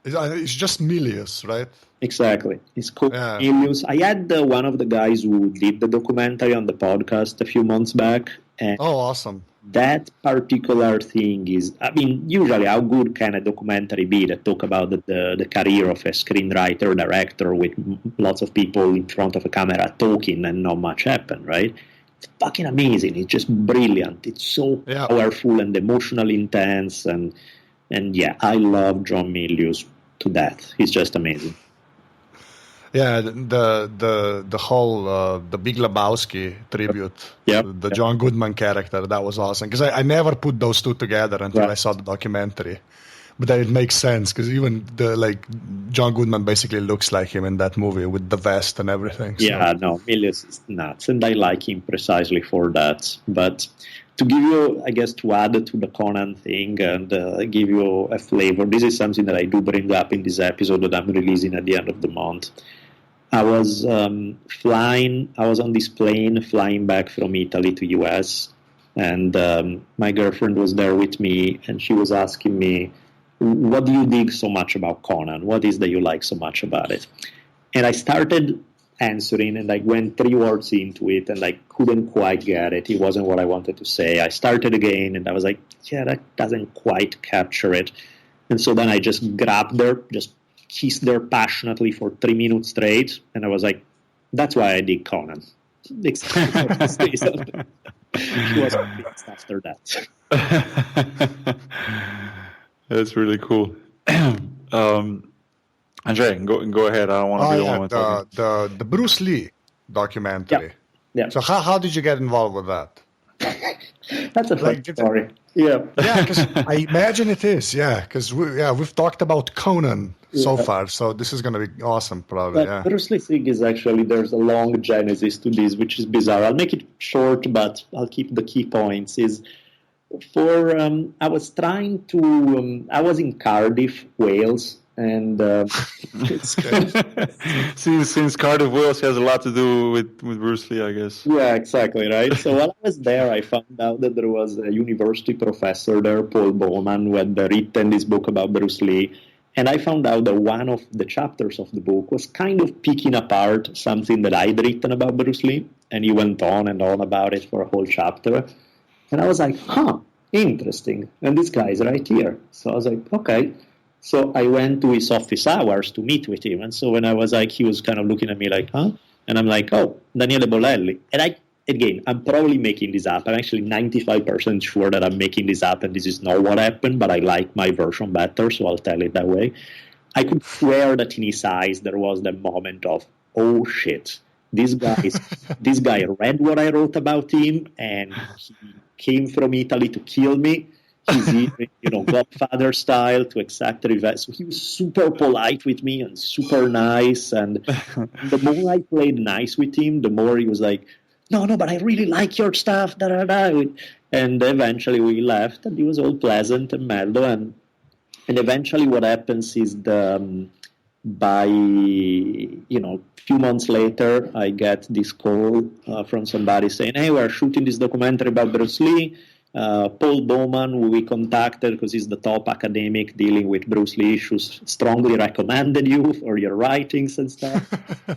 it's just Milius, right? Exactly. It's called Milius. I had one of the guys who did the documentary on the podcast a few months back. And awesome. that particular thing is, usually how good can a documentary be that talk about the career of a screenwriter, director with lots of people in front of a camera talking and not much happen, right? It's fucking amazing. It's just brilliant. It's so powerful and emotionally intense. And I love John Milius to death. He's just amazing. Yeah, the whole the Big Lebowski tribute, the John Goodman character, that was awesome. Because I never put those two together until I saw the documentary. But then it makes sense because even John Goodman basically looks like him in that movie with the vest and everything. So. Yeah, no, Milius is nuts, and I like him precisely for that. But to give you, I guess, to add to the Conan thing and give you a flavor, this is something that I do bring up in this episode that I'm releasing at the end of the month. I was flying. I was on this plane flying back from Italy to US, and my girlfriend was there with me, and she was asking me, "What do you dig so much about Conan? What is that you like so much about it?" And I started answering, and I went 3 words into it, and I couldn't quite get it. It wasn't what I wanted to say. I started again, and I was like, "Yeah, that doesn't quite capture it." And so then I just grabbed her, just kissed her passionately for 3 minutes straight, and I was like, "That's why I dig Conan." She was convinced after that. That's really cool. Andrei, go ahead. I don't want to be the one talking. The Bruce Lee documentary. Yeah. So how did you get involved with that? That's a fun story. Yeah, because I imagine it is. Yeah, because we've talked about Conan so far, so this is going to be awesome, probably. But Bruce Lee thing is actually, there's a long genesis to this, which is bizarre. I'll make it short, but I'll keep the key points. I was trying to. I was in Cardiff, Wales, And it's since Cardiff Wales has a lot to do with Bruce Lee, I guess. yeah, exactly, right. So while I was there, I found out that there was a university professor there, Paul Bowman, who had written this book about Bruce Lee. And I found out that one of the chapters of the book was kind of picking apart something that I'd written about Bruce Lee. And he went on and on about it for a whole chapter. And I was like, interesting. And this guy is right here. So I was like, okay. So I went to his office hours to meet with him. And so when I was like, he was kind of looking at me like, huh? And I'm like, oh, Daniele Bolelli. And I'm probably making this up. I'm actually 95% sure that I'm making this up and this is not what happened, but I like my version better, so I'll tell it that way. I could swear that in his eyes there was the moment of, oh shit, this guy read what I wrote about him and he came from Italy to kill me. He's even, Godfather style to exact reverse. So he was super polite with me and super nice. And the more I played nice with him, the more he was like, no, but I really like your stuff. Da, da, da. And eventually we left, and it was all pleasant and mellow. And eventually what happens is by few months later, I get this call from somebody saying, hey, we're shooting this documentary about Bruce Lee. Paul Bowman, who we contacted because he's the top academic dealing with Bruce Lee issues, strongly recommended you for your writings and stuff.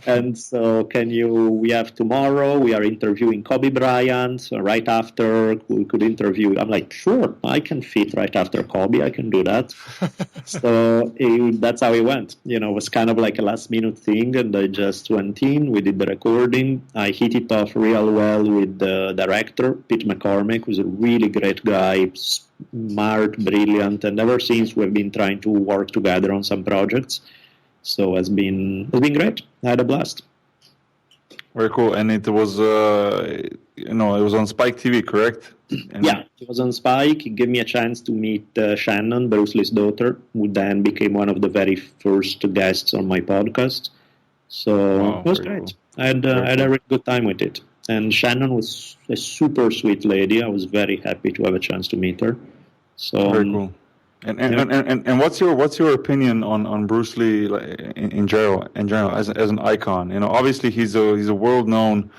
And so we have tomorrow, we are interviewing Kobe Bryant. So right after, we could interview. I'm like, sure, I can fit right after Kobe. I can do that. So that's how it went. It was kind of like a last minute thing. And I just went in, we did the recording. I hit it off real well with the director, Pete McCormick, who's a really great guy, smart, brilliant, and ever since we've been trying to work together on some projects. So it's been great. I had a blast. Very cool. And it was it was on Spike TV, correct? Yeah, it was on Spike. It gave me a chance to meet Shannon, Bruce Lee's daughter, who then became one of the very first guests on my podcast. So it was great. Cool. I had a really good time with it. And Shannon was a super sweet lady. I was very happy to have a chance to meet her. So very cool. And what's your opinion on Bruce Lee in general as an icon? Obviously he's a world known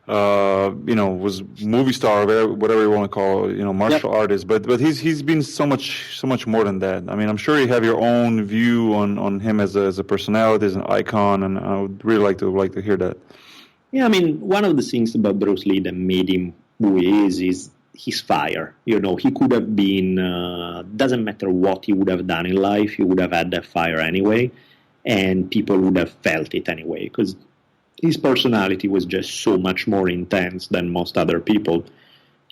was movie star, whatever you want to call it, martial artist. But he's been so much more than that. I mean, I'm sure you have your own view on him as a personality, as an icon, and I would really like to hear that. Yeah, I mean, one of the things about Bruce Lee that made him who he is his fire. He could have been, doesn't matter what he would have done in life, he would have had that fire anyway, and people would have felt it anyway, because his personality was just so much more intense than most other people.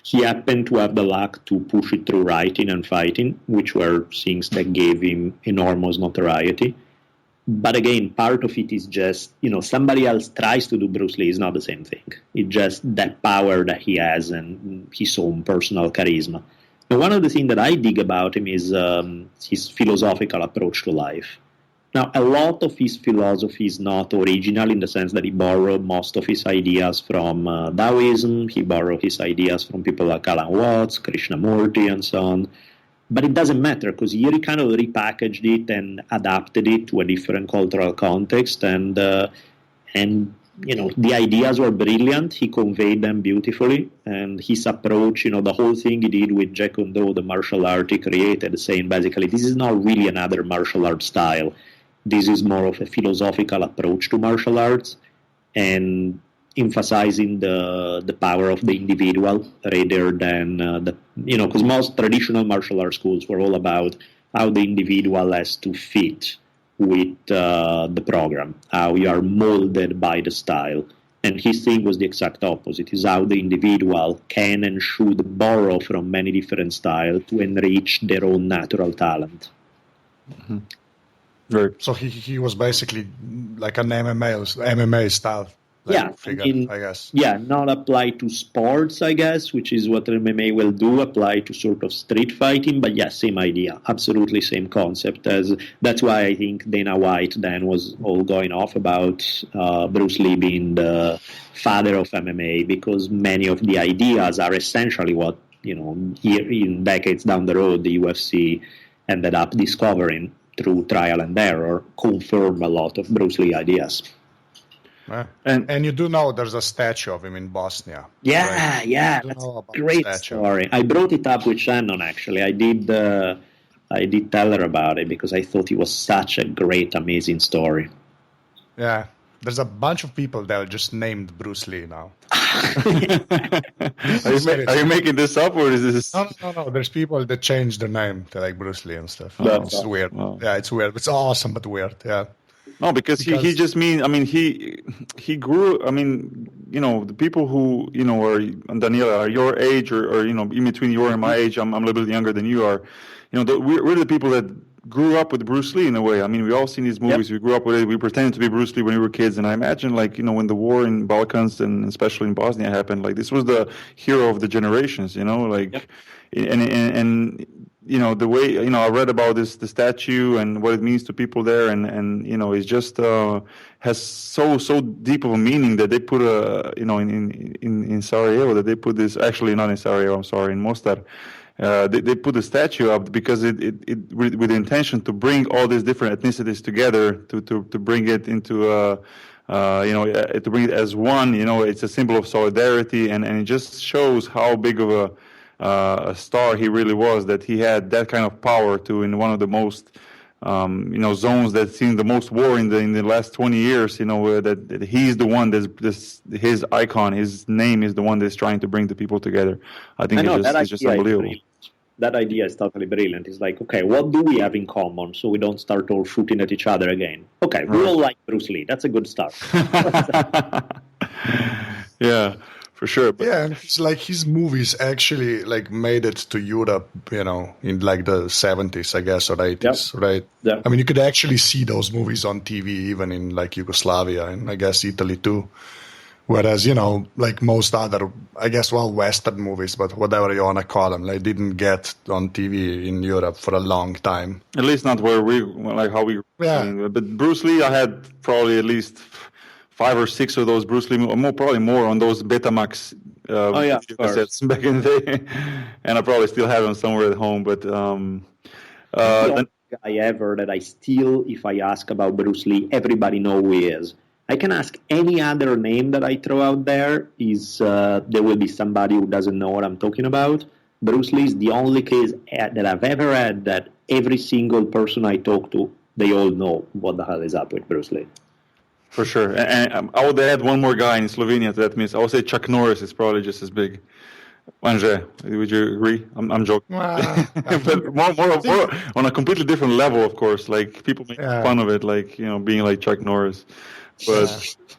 He happened to have the luck to push it through writing and fighting, which were things that gave him enormous notoriety. But again, part of it is just, somebody else tries to do Bruce Lee is not the same thing. It's just that power that he has and his own personal charisma. And one of the things that I dig about him is his philosophical approach to life. Now, a lot of his philosophy is not original in the sense that he borrowed most of his ideas from Taoism. He borrowed his ideas from people like Alan Watts, Krishnamurti, and so on. But it doesn't matter because he kind of repackaged it and adapted it to a different cultural context. And the ideas were brilliant. He conveyed them beautifully. And his approach, the whole thing he did with Jeet Kune Do, the martial art he created, saying basically this is not really another martial art style. This is more of a philosophical approach to martial arts and emphasizing the power of the individual rather than because most traditional martial arts schools were all about how the individual has to fit with the program, how you are molded by the style. And his thing was the exact opposite, is how the individual can and should borrow from many different styles to enrich their own natural talent. Mm-hmm. Right. So he was basically like an MMA style. Figure, I guess. Yeah, not applied to sports, I guess, which is what MMA will do, apply to sort of street fighting. But yeah, same idea, absolutely same concept. That's why I think Dana White then was all going off about Bruce Lee being the father of MMA, because many of the ideas are essentially what, in decades down the road, the UFC ended up discovering. through trial and error, confirmed a lot of Bruce Lee ideas. And you do know there's a statue of him in Bosnia. Yeah, right? yeah, that's a great story. I brought it up with Shannon, actually. I did tell her about it because I thought it was such a great, amazing story. Yeah, there's a bunch of people that are just named Bruce Lee now. Are you making this up, or is this? No. There's people that change their name to like Bruce Lee and stuff. It's weird. Wow. Yeah, it's weird. It's awesome, but weird. Yeah. No, because he just means. I mean, he grew. I mean, the people who are Daniela are your age, or in between your and my age. I'm a little bit younger than you are. We're the people that grew up with Bruce Lee in a way. I mean, we all seen these movies. Yep. We grew up with it. We pretended to be Bruce Lee when we were kids. And I imagine, when the war in Balkans and especially in Bosnia happened, this was the hero of the generations. Yep. And the way I read about the statue and what it means to people there, and it's just has so deep of a meaning that they put in Sarajevo, that they put this, actually not in Sarajevo, I'm sorry, in Mostar. They put the statue up because it with the intention to bring all these different ethnicities together, to bring it into to bring it as one. It's a symbol of solidarity, and it just shows how big of a star he really was, that he had that kind of power to, in one of the most zones that's seen the most war in the last 20 years, that he's the one his icon, his name is the one that's trying to bring the people together. I think it's just unbelievable. That idea is totally brilliant. It's like, okay, what do we have in common so we don't start all shooting at each other again? Okay, we all like Bruce Lee. That's a good start. Yeah. For sure. But yeah, and it's like his movies actually made it to Europe, in the 70s, I guess, or 80s, right? Yeah. I mean, you could actually see those movies on TV, even in Yugoslavia and I guess Italy too. Whereas, most other, I guess, Western movies, but whatever you want to call them, didn't get on TV in Europe for a long time. At least not where how we. Yeah. But Bruce Lee, I had probably at least 5 or 6 of those Bruce Lee, probably more on those Betamax cassettes back in the day, and I probably still have them somewhere at home. But the only guy ever that I still, if I ask about Bruce Lee, everybody know who he is. I can ask any other name that I throw out there, there will be somebody who doesn't know what I'm talking about. Bruce Lee is the only case that I've ever had that every single person I talk to, they all know what the hell is up with Bruce Lee. For sure. And I would add one more guy in Slovenia to that list. I would say Chuck Norris is probably just as big. Andrzej, would you agree? I'm joking. But more on a completely different level, of course. People make fun of it, being like Chuck Norris.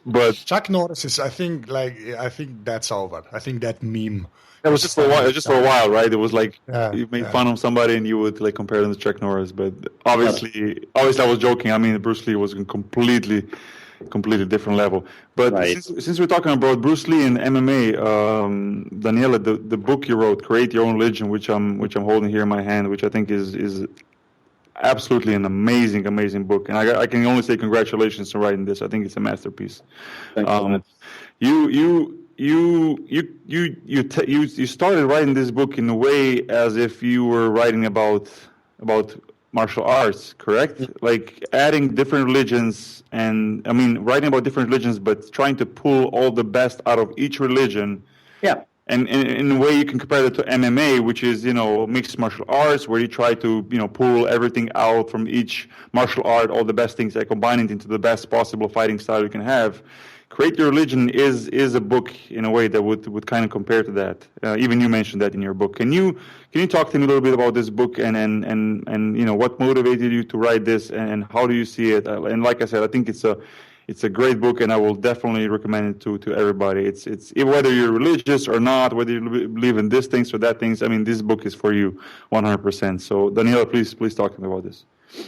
But Chuck Norris is, I think that's over. I think that meme. That was just for a while. Just for a while, right? It was you made fun of somebody and you would compare them to Chuck Norris. But obviously, I was joking. I mean, Bruce Lee was completely different level. But since we're talking about Bruce Lee and MMA, Daniela, the book you wrote, Create Your Own Religion, which I'm holding here in my hand, which I think is absolutely an amazing book, and I can only say congratulations on writing this. I think it's a masterpiece. Thank you. You started writing this book in a way as if you were writing about martial arts, correct? Adding different religions, and writing about different religions, but trying to pull all the best out of each religion. Yeah. And in a way, you can compare that to MMA, which is, mixed martial arts, where you try to, pull everything out from each martial art, all the best things, and combine it into the best possible fighting style you can have. Create Your Religion is a book in a way that would kind of compare to that. Even you mentioned that in your book. Can you talk to me a little bit about this book and what motivated you to write this, and how do you see it? And like I said, I think it's a great book, and I will definitely recommend it to everybody. It's whether you're religious or not, whether you believe in this things or that things. This book is for you 100%. So Daniela, please talk to me about this.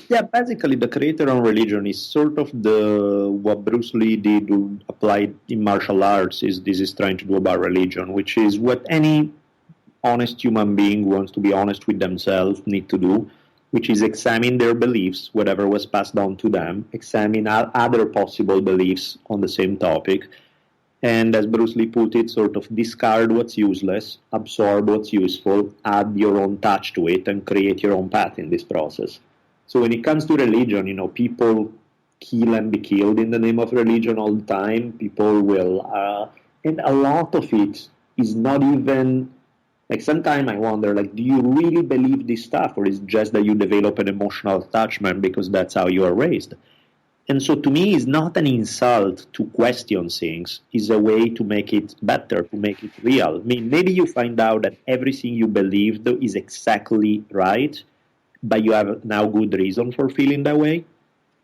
Yeah, basically the Create Your Own Religion is sort of what Bruce Lee did applied in martial arts. This is trying to do about religion, which is what any honest human being who wants to be honest with themselves need to do, which is examine their beliefs, whatever was passed down to them, examine other possible beliefs on the same topic, and as Bruce Lee put it, sort of discard what's useless, absorb what's useful, add your own touch to it, and create your own path in this process. So when it comes to religion, people kill and be killed in the name of religion all the time. People will, and a lot of it is not even, like sometimes I wonder, like, do you really believe this stuff, or is it just that you develop an emotional attachment because that's how you are raised? And so to me, it's not an insult to question things. It's a way to make it better, to make it real. I mean, maybe you find out that everything you believed is exactly right, but you have now good reason for feeling that way.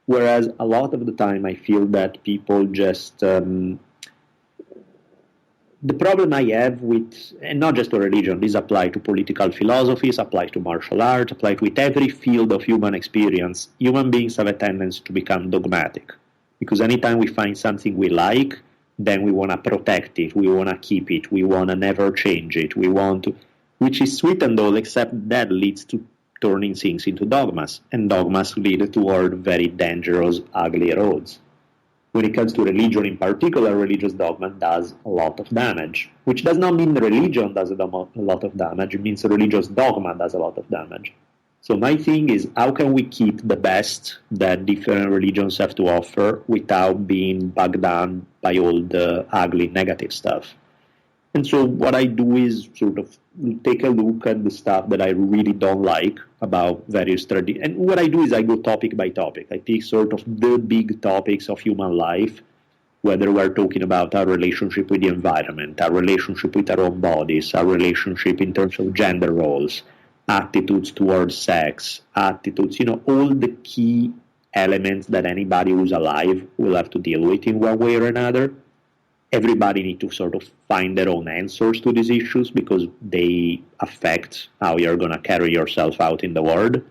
Whereas a lot of the time I feel that people just... the problem I have with, and not just to religion, this applies to political philosophies, applies to martial arts, applies with every field of human experience. Human beings have a tendency to become dogmatic. Because anytime we find something we like, then we want to protect it, we want to keep it, we want to never change it, we want to, which is sweet and all, except that leads to turning things into dogmas. And dogmas lead toward very dangerous, ugly roads. When it comes to religion in particular, religious dogma does a lot of damage, which does not mean religion does a lot of damage. It means religious dogma does a lot of damage. So my thing is, how can we keep the best that different religions have to offer without being bogged down by all the ugly, negative stuff? And so what I do is sort of take a look at the stuff that I really don't like about various traditions. And what I do is I go topic by topic. I take sort of the big topics of human life, whether we're talking about our relationship with the environment, our relationship with our own bodies, our relationship in terms of gender roles, attitudes towards sex, attitudes, all the key elements that anybody who's alive will have to deal with in one way or another. Everybody needs to sort of find their own answers to these issues because they affect how you're going to carry yourself out in the world.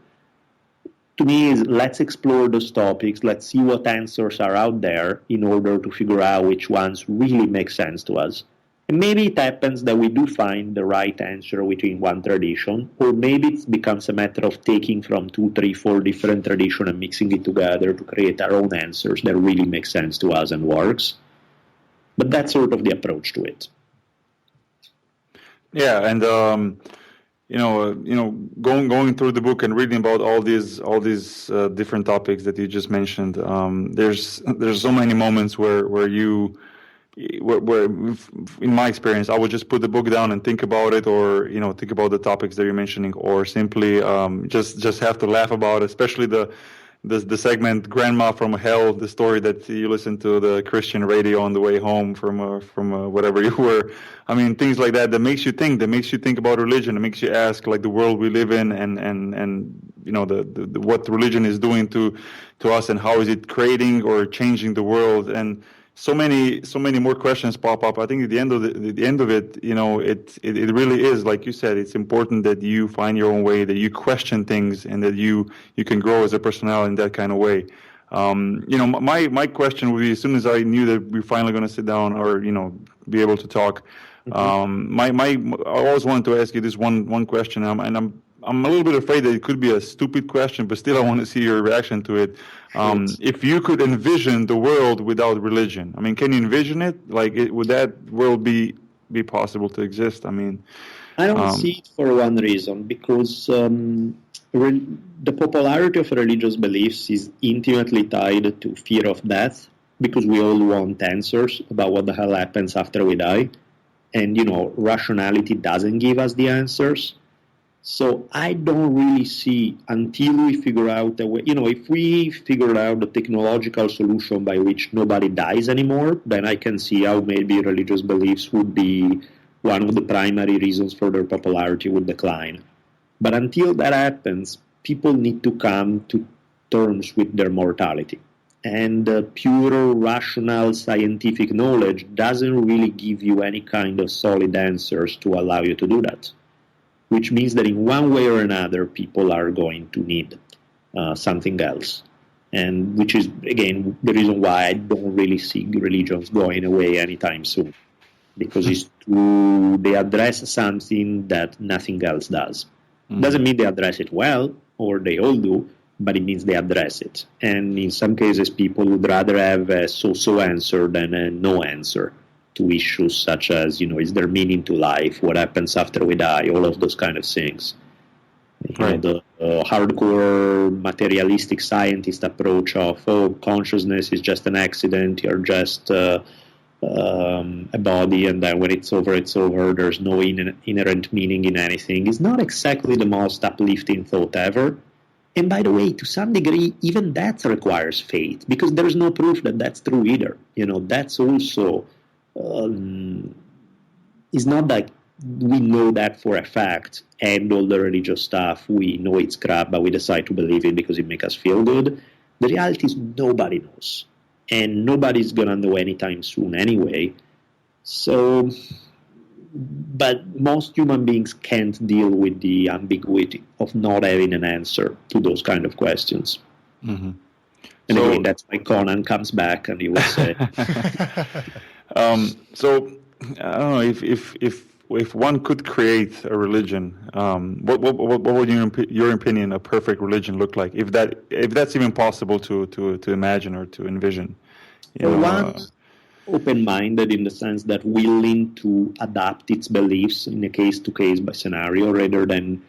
To me, is let's explore those topics. Let's see what answers are out there in order to figure out which ones really make sense to us. And maybe it happens that we do find the right answer within one tradition, or maybe it becomes a matter of taking from 2, 3, 4 different traditions and mixing it together to create our own answers that really make sense to us and works. But that's sort of the approach to it. Yeah, and going through the book and reading about all these different topics that you just mentioned, there's so many moments where in my experience, I would just put the book down and think about it, or think about the topics that you're mentioning, or simply just have to laugh about it, especially the segment "Grandma from Hell," the story that you listen to the Christian radio on the way home from whatever you were. I mean, things like that makes you think about religion. It makes you ask, like, the world we live in, and the what religion is doing to us, and how is it creating or changing the world. And so many more questions pop up. I think at the end of it, it really is, like you said, it's important that you find your own way, that you question things, and that you can grow as a personality in that kind of way. My question would be, as soon as I knew that we're finally going to sit down or be able to talk, I always wanted to ask you this one question, and I'm a little bit afraid that it could be a stupid question, but still I want to see your reaction to it. If you could envision the world without religion, I mean, can you envision it? Like, would that world be possible to exist? I mean, I don't see it for one reason, because the popularity of religious beliefs is intimately tied to fear of death, because we all want answers about what the hell happens after we die. And, rationality doesn't give us the answers. So I don't really see, until we figure out a way, if we figure out the technological solution by which nobody dies anymore, then I can see how maybe religious beliefs would be one of the primary reasons for their popularity would decline. But until that happens, people need to come to terms with their mortality. And pure, rational, scientific knowledge doesn't really give you any kind of solid answers to allow you to do that. Which means that in one way or another, people are going to need something else. And which is, again, the reason why I don't really see religions going away anytime soon. Because they address something that nothing else does. Doesn't mean they address it well, or they all do, but it means they address it. And in some cases, people would rather have a so-so answer than a no answer to issues such as, is there meaning to life? What happens after we die? All of those kind of things. Right. The hardcore materialistic scientist approach of, consciousness is just an accident, you're just a body, and then when it's over, it's over. There's no inherent meaning in anything. Is not exactly the most uplifting thought ever. And by the way, to some degree, even that requires faith, because there's no proof that that's true either. That's also it's not like we know that for a fact, and all the religious stuff, we know it's crap, but we decide to believe it because it makes us feel good. The reality is nobody knows, and nobody's going to know anytime soon anyway. So, but most human beings can't deal with the ambiguity of not having an answer to those kind of questions. Mm-hmm. And again, that's why Conan comes back and he will say... So, I don't know, if one could create a religion, what would your opinion a perfect religion look like? If that's even possible to imagine or to envision. One, open-minded in the sense that willing to adapt its beliefs in a case-to-case scenario, rather than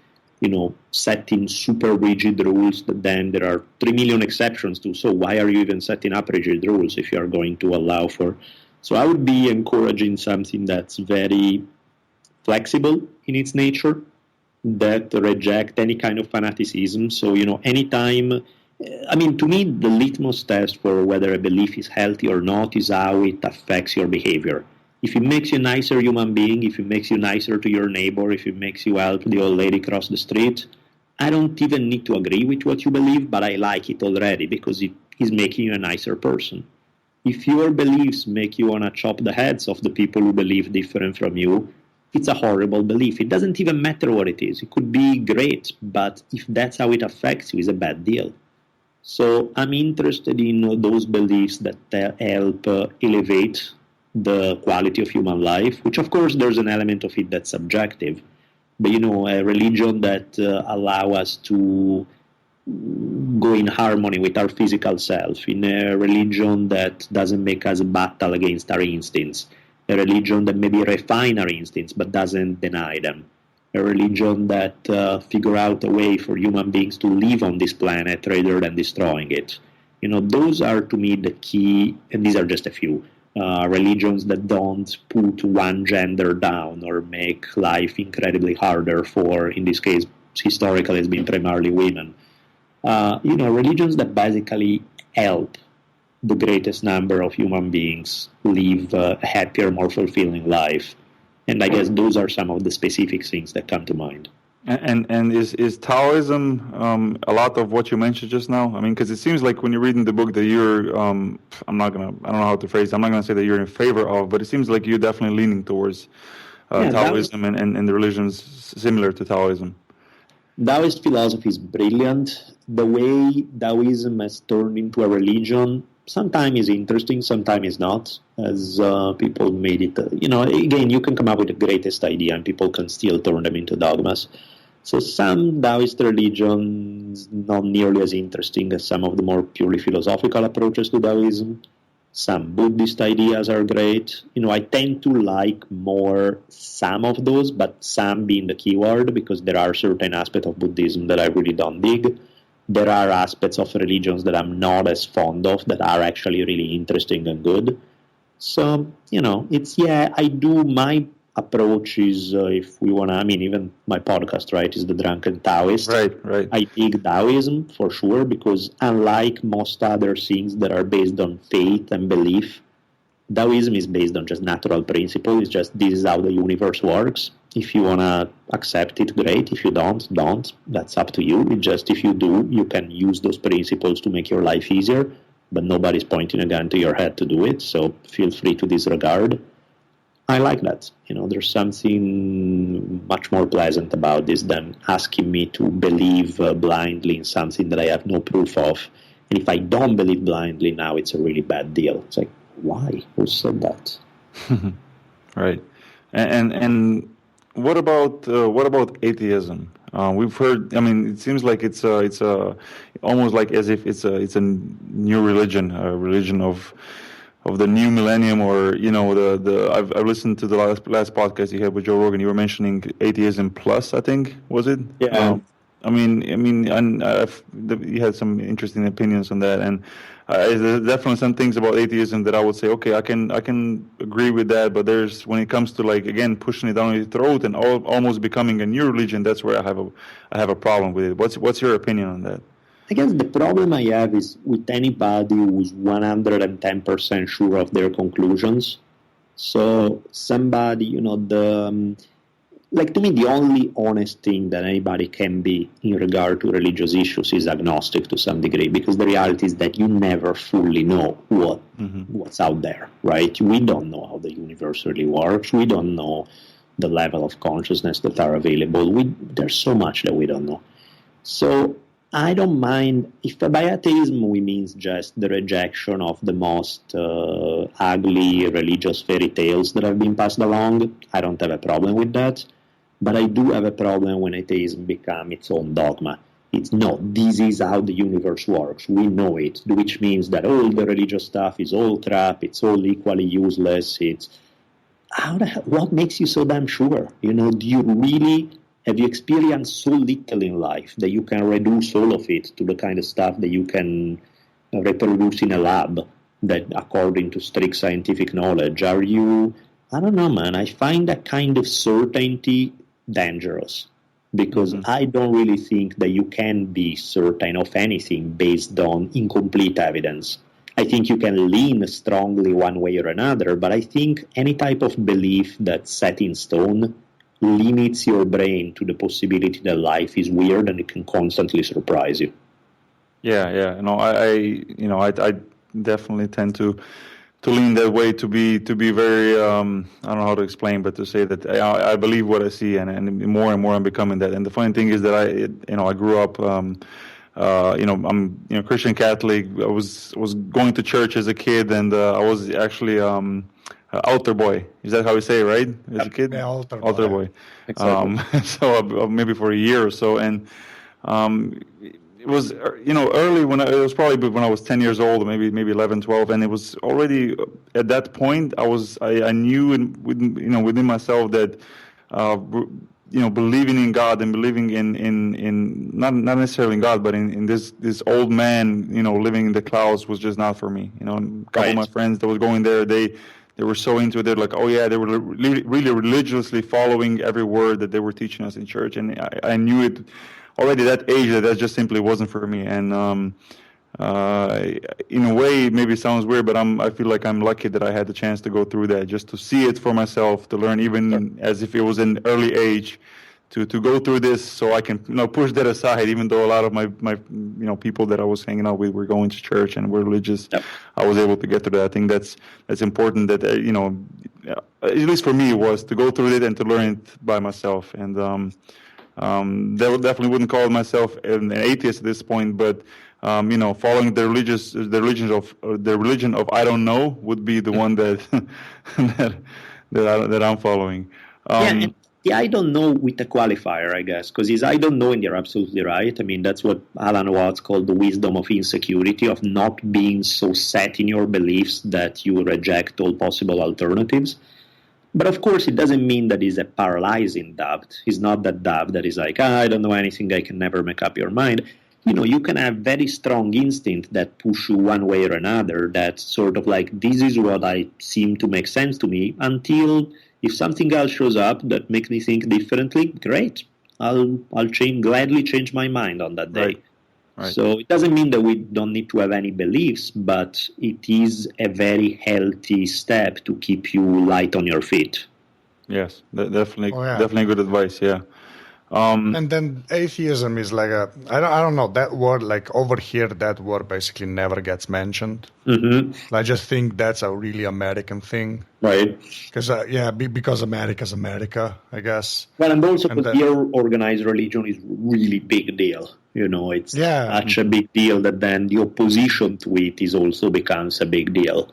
setting super rigid rules that then there are 3 million exceptions to. So why are you even setting up rigid rules if you are going to allow for? So I would be encouraging something that's very flexible in its nature, that reject any kind of fanaticism. So, anytime, to me, the litmus test for whether a belief is healthy or not is how it affects your behavior. If it makes you a nicer human being, if it makes you nicer to your neighbor, if it makes you help the old lady cross the street, I don't even need to agree with what you believe, but I like it already because it is making you a nicer person. If your beliefs make you want to chop the heads of the people who believe different from you, it's a horrible belief. It doesn't even matter what it is. It could be great, but if that's how it affects you, it's a bad deal. So I'm interested in those beliefs that help elevate the quality of human life, which of course there's an element of it that's subjective. But a religion that allow us to go in harmony with our physical self, in a religion that doesn't make us battle against our instincts, a religion that maybe refine our instincts but doesn't deny them, a religion that figure out a way for human beings to live on this planet rather than destroying it. Those are to me the key, and these are just a few, religions that don't put one gender down or make life incredibly harder for, in this case, historically it's been primarily women. Religions that basically help the greatest number of human beings live a happier, more fulfilling life. And I guess those are some of the specific things that come to mind. And is Taoism a lot of what you mentioned just now? Because it seems like when you're reading the book that you're, I don't know how to phrase it, I'm not going to say that you're in favor of, but it seems like you're definitely leaning towards Taoism and the religions similar to Taoism. Taoist philosophy is brilliant. The way Taoism has turned into a religion sometimes is interesting, sometimes is not, as people made it. Again, you can come up with the greatest idea and people can still turn them into dogmas. So some Taoist religions not nearly as interesting as some of the more purely philosophical approaches to Taoism. Some Buddhist ideas are great. I tend to like more some of those, but some being the keyword, because there are certain aspects of Buddhism that I really don't dig. There are aspects of religions that I'm not as fond of that are actually really interesting and good. So, I do, my approach is, if we want to, even my podcast, right, is The Drunken Taoist. Right. I dig Taoism for sure, because unlike most other things that are based on faith and belief, Taoism is based on just natural principles. It's just, this is how the universe works. If you want to accept it, great. If you don't. That's up to you. It's just, if you do, you can use those principles to make your life easier, but nobody's pointing a gun to your head to do it, so feel free to disregard. I like that. There's something much more pleasant about this than asking me to believe blindly in something that I have no proof of. And if I don't believe blindly now, it's a really bad deal. It's like, why? Who said that? Right. And what about atheism? We've heard. It seems like it's almost like as if it's a new religion, a religion of the new millennium, or I've listened to the last podcast you had with Joe Rogan. You were mentioning atheism plus, I think, was it? Yeah. You had some interesting opinions on that, and there's definitely some things about atheism that I would say, okay, I can agree with that, but when it comes to like again pushing it down your throat and almost becoming a new religion, that's where I have a problem with it. What's your opinion on that? I guess the problem I have is with anybody who's 110% sure of their conclusions. So somebody, to me, the only honest thing that anybody can be in regard to religious issues is agnostic to some degree, because the reality is that you never fully know what's out there, right? We don't know how the universe really works. We don't know the level of consciousness that are available. There's so much that we don't know. So I don't mind if by atheism we mean just the rejection of the most ugly religious fairy tales that have been passed along. I don't have a problem with that. But I do have a problem when atheism becomes its own dogma. This is how the universe works. We know it, which means that all the religious stuff is all crap, it's all equally useless. What makes you so damn sure? Have you experienced so little in life that you can reduce all of it to the kind of stuff that you can reproduce in a lab, that according to strict scientific knowledge? I don't know, man. I find that kind of certainty dangerous, because I don't really think that you can be certain of anything based on incomplete evidence. I think you can lean strongly one way or another, but I think any type of belief that's set in stone limits your brain to the possibility that life is weird and it can constantly surprise you. Yeah. No, I definitely tend to lean that way, to be very I don't know how to explain, but to say that I believe what I see, and more I'm becoming that. And the funny thing is that I grew up I'm Christian Catholic. I was going to church as a kid, and I was actually altar boy. Is that how we say it, right? As a kid? Yeah, altar boy. Exactly. So maybe for a year or so, and it was early it was probably when I was 10 years old, maybe 11, 12, and it was already at that point I knew within myself that believing in God and believing in not necessarily in God, but in this old man living in the clouds was just not for me. A couple of my friends that was going there, they were so into it. They're like, oh yeah, they were really religiously following every word that they were teaching us in church, and I knew it already at that age that just simply wasn't for me. And in a way, maybe it sounds weird, but I feel like I'm lucky that I had the chance to go through that, just to see it for myself, to learn, even as if it was an early age, to go through this, so I can push that aside. Even though a lot of my people that I was hanging out with were going to church and were religious, I was able to get through that. I think that's important. That at least for me, it was to go through it and to learn it by myself. And definitely wouldn't call myself an atheist at this point, but following the religion of I don't know would be the one that that I'm following. And I don't know with a qualifier, I guess, because I don't know, and you're absolutely right. I mean, that's what Alan Watts called the wisdom of insecurity, of not being so set in your beliefs that you reject all possible alternatives. But of course, it doesn't mean that it's a paralyzing doubt. It's not that doubt that is like, I don't know anything, I can never make up your mind. You can have very strong instinct that push you one way or another, that sort of like, this is what I seem to make sense to me, until if something else shows up that makes me think differently, great. I'll gladly change my mind on that day. Right. So it doesn't mean that we don't need to have any beliefs, but it is a very healthy step to keep you light on your feet. Yes, definitely good advice. Yeah. And then atheism is like I don't know, that word, like over here, that word basically never gets mentioned. Mm-hmm. I just think that's a really American thing. Right. Because America's America, I guess. Well, and also because your organized religion is really big deal. It's such a big deal that then the opposition to it also becomes a big deal.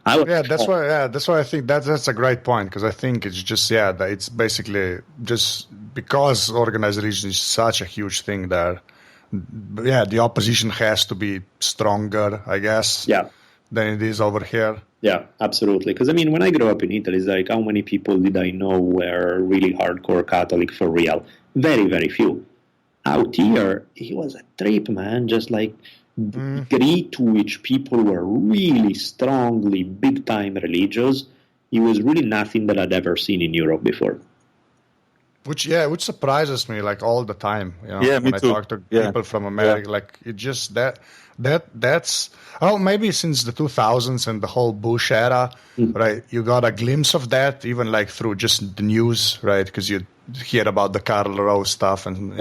That's why I think that's a great point, because I think it's just that it's basically just because organized religion is such a huge thing there. The opposition has to be stronger, I guess, than it is over here. Yeah, absolutely. Because when I grew up in Italy, it's like, how many people did I know were really hardcore Catholic for real? Very, very few. out here, it was a trip, man. Just like the degree to which people were really strongly, big time religious, it was really nothing that I'd ever seen in Europe before. Which surprises me like all the time. Yeah, me when too. I talk to people from America, like it just that's maybe since the 2000s and the whole Bush era, right? You got a glimpse of that even like through just the news, right? Because you hear about the Karl Rove stuff and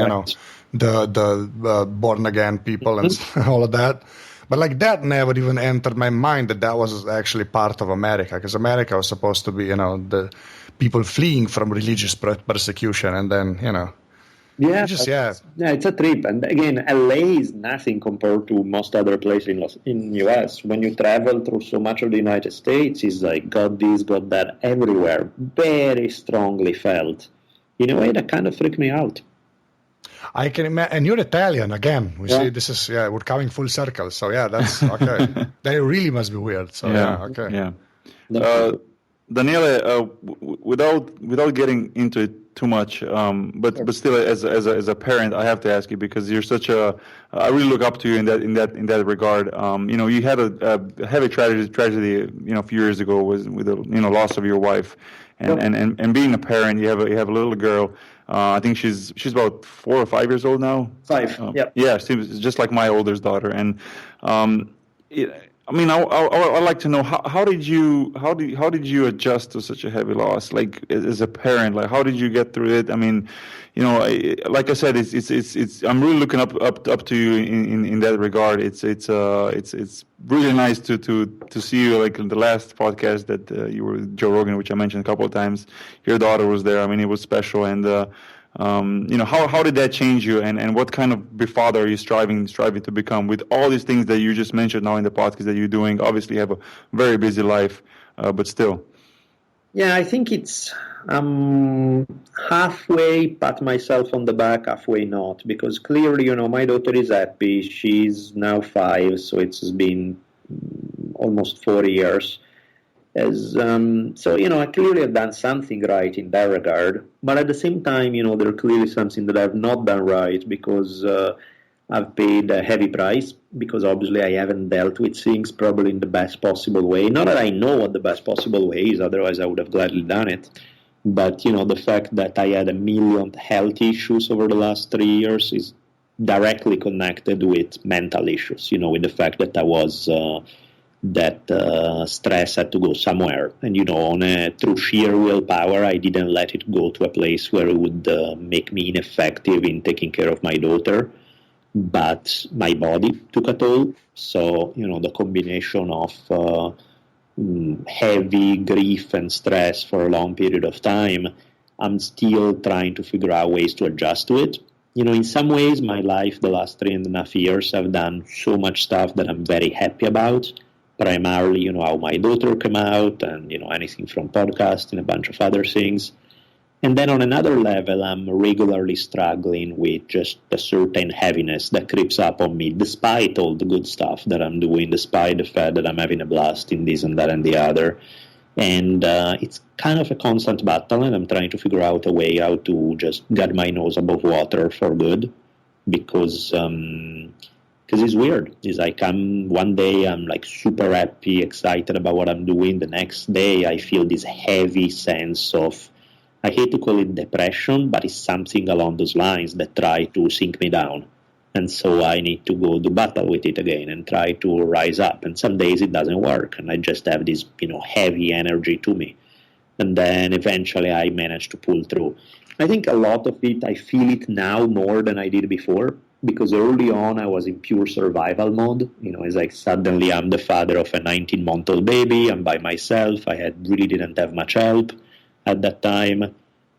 the born again people and all of that. But like that never even entered my mind that was actually part of America, because America was supposed to be, the people fleeing from religious persecution, and then, it's a trip. And again, LA is nothing compared to most other places in US. When you travel through so much of the United States, it's like got this, got that everywhere, very strongly felt. In a way that kind of freaked me out. I can imagine, and you're Italian again. We see this is we're coming full circle. So that's okay. They really must be weird. So okay. Yeah. Daniele, without getting into it too much, but still, as a parent, I have to ask you, because you're such I really look up to you in that regard. You had a heavy tragedy, a few years ago with the loss of your wife, and being a parent, you have a little girl. I think she's about 4 or 5 years old now. 5. Yeah, she's just like my oldest daughter, and I'd like to know how did you adjust to such a heavy loss? Like as a parent, like how did you get through it? I mean, like I said, it's I'm really looking up to you in that regard. It's really nice to see you, like in the last podcast that you were with Joe Rogan, which I mentioned a couple of times. Your daughter was there. I mean, it was special, and how did that change you, and what kind of father are you striving to become with all these things that you just mentioned now in the podcast that you're doing? Obviously, you have a very busy life, but still. Yeah, I think it's halfway pat myself on the back, halfway not, because clearly, my daughter is happy. She's now 5, so it's been almost 4 years. I clearly have done something right in that regard, but at the same time, there's clearly something that I've not done right, because I've paid a heavy price, because obviously I haven't dealt with things probably in the best possible way. Not that I know what the best possible way is, otherwise I would have gladly done it. But, the fact that I had 1 million health issues over the last 3 years is directly connected with mental issues, with the fact that I was... stress had to go somewhere, and through sheer willpower I didn't let it go to a place where it would make me ineffective in taking care of my daughter, but my body took a toll. So the combination of heavy grief and stress for a long period of time, I'm still trying to figure out ways to adjust to it. In some ways my life the last 3.5 years, I've done so much stuff that I'm very happy about. Primarily, how my daughter came out, and, anything from podcast and a bunch of other things. And then on another level, I'm regularly struggling with just a certain heaviness that creeps up on me, despite all the good stuff that I'm doing, despite the fact that I'm having a blast in this and that and the other. And it's kind of a constant battle, and I'm trying to figure out a way how to just get my nose above water for good, because it's weird. It's like one day I'm like super happy, excited about what I'm doing. The next day I feel this heavy sense of, I hate to call it depression, but it's something along those lines that try to sink me down. And so I need to go do battle with it again and try to rise up. And some days it doesn't work, and I just have this, heavy energy to me. And then eventually I manage to pull through. I think a lot of it, I feel it now more than I did before. Because early on I was in pure survival mode. It's like suddenly I'm the father of a 19-month-old baby. I'm by myself. I really didn't have much help at that time.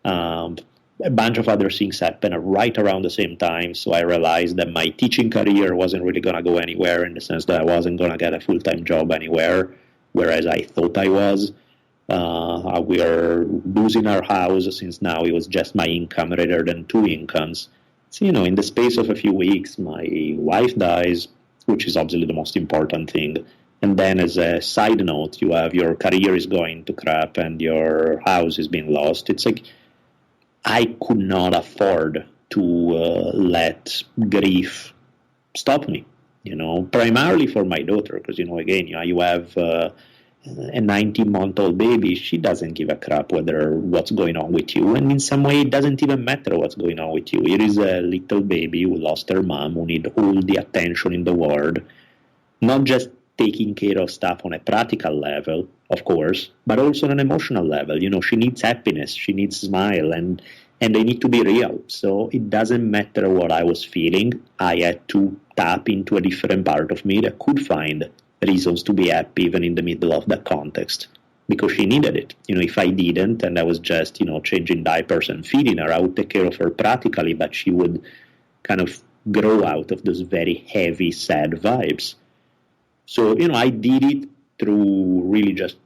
A bunch of other things happened right around the same time. So I realized that my teaching career wasn't really going to go anywhere, in the sense that I wasn't going to get a full-time job anywhere, whereas I thought I was. We are losing our house, since now it was just my income rather than 2 incomes. So, in the space of a few weeks, my wife dies, which is obviously the most important thing. And then as a side note, you have your career is going to crap and your house is being lost. It's like I could not afford to let grief stop me. Primarily for my daughter, because again, you have a 19-month-old baby. She doesn't give a crap what's going on with you, and in some way, it doesn't even matter what's going on with you. It is a little baby who lost her mom, who need all the attention in the world, not just taking care of stuff on a practical level, of course, but also on an emotional level. She needs happiness, she needs smile, and they need to be real. So it doesn't matter what I was feeling. I had to tap into a different part of me that could find reasons to be happy even in the middle of that context, because she needed it. If I didn't, and I was just, changing diapers and feeding her, I would take care of her practically, but she would kind of grow out of those very heavy, sad vibes. So, I did it through really just,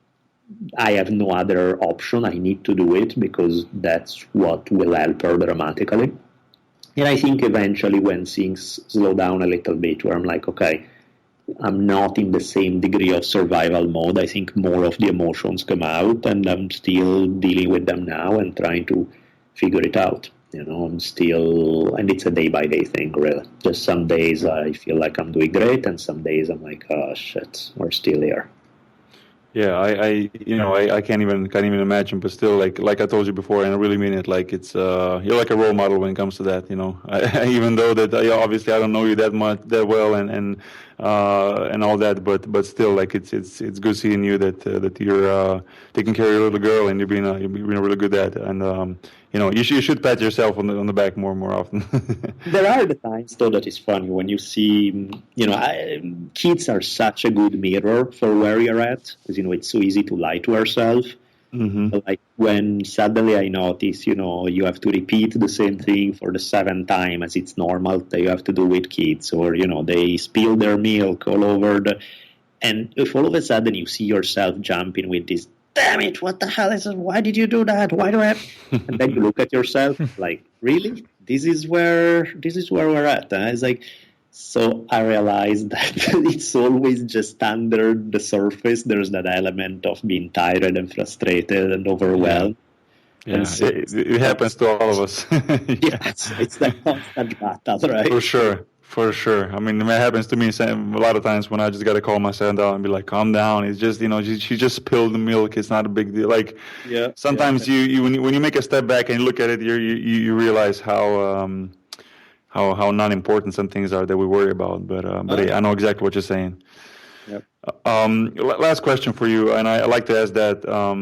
I have no other option. I need to do it because that's what will help her dramatically. And I think eventually when things slow down a little bit, where I'm like, okay, I'm not in the same degree of survival mode. I think more of the emotions come out, and I'm still dealing with them now and trying to figure it out. I'm still, and it's a day-by-day thing, really. Just some days I feel like I'm doing great, and some days I'm like, oh, shit, we're still here. Yeah, I can't even imagine, but still, like I told you before, and I really mean it. Like it's you're like a role model when it comes to that. Even though that obviously I don't know you that well, and all that, but still, like it's good seeing you that you're taking care of your little girl, and you're being really good at it. And you should pat yourself on the back more often. There are the times, though, that is funny when you see, kids are such a good mirror for where you're at, because, it's so easy to lie to ourselves. Mm-hmm. Like when suddenly I notice, you have to repeat the same thing for the 7th time as it's normal that you have to do with kids, or, they spill their milk all over and if all of a sudden you see yourself jumping with this, damn it, what the hell is it? Why did you do that? Why do I have... And then you look at yourself like, really? This is where we're at. And it's like, so I realized that it's always just under the surface. There's that element of being tired and frustrated and overwhelmed. Yeah, and so, it happens to all of us. Yeah, it's that constant battle, right? For sure. I mean, it happens to me a lot of times when I just got to calm myself down and be like, calm down. It's just, she just spilled the milk. It's not a big deal. Like, sometimes you when you make a step back and you look at it, you realize how not important some things are that we worry about. But I know exactly what you're saying. Yep. Last question for you, and I like to ask that all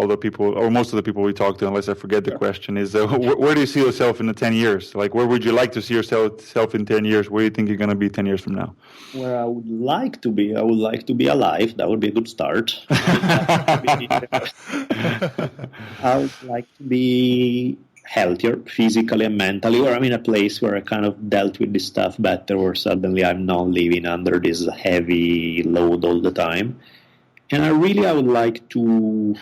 the people, or most of the people we talk to, unless I forget the question, is where do you see yourself in the 10 years? Like, where would you like to see yourself in 10 years? Where do you think you're going to be 10 years from now? Where I would like to be alive. That would be a good start. I would like to be healthier physically and mentally, or I'm in a place where I kind of dealt with this stuff better, where suddenly I'm not living under this heavy load all the time. And I would like to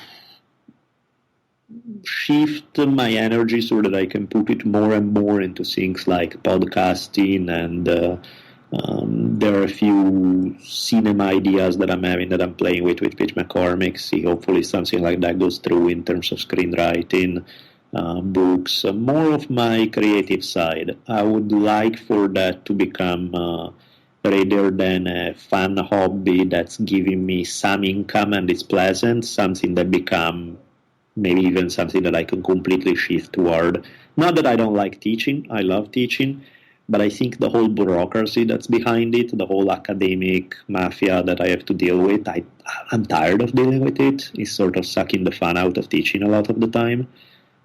shift my energy so that I can put it more and more into things like podcasting, and there are a few cinema ideas that I'm having that I'm playing with Pitch McCormick. See, hopefully something like that goes through in terms of screenwriting. Books, more of my creative side. I would like for that to become rather than a fun hobby that's giving me some income and it's pleasant, something that become maybe even something that I can completely shift toward. Not that I don't like teaching, I love teaching, but I think the whole bureaucracy that's behind it, the whole academic mafia that I have to deal with, I'm tired of dealing with it. It's sort of sucking the fun out of teaching a lot of the time.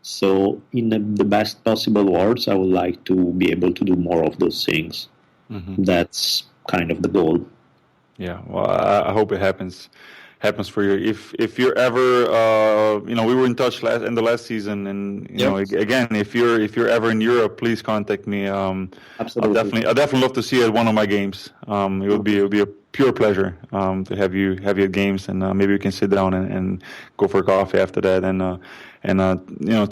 So in the best possible words, I would like to be able to do more of those things. Mm-hmm. That's kind of the goal. Yeah, well, I hope it happens for you. If you're ever, we were in touch in the last season, and again, if you're ever in Europe, please contact me. Absolutely, I'd definitely love to see you at one of my games. It would be a pure pleasure to have you at games, and maybe we can sit down and go for a coffee after that, and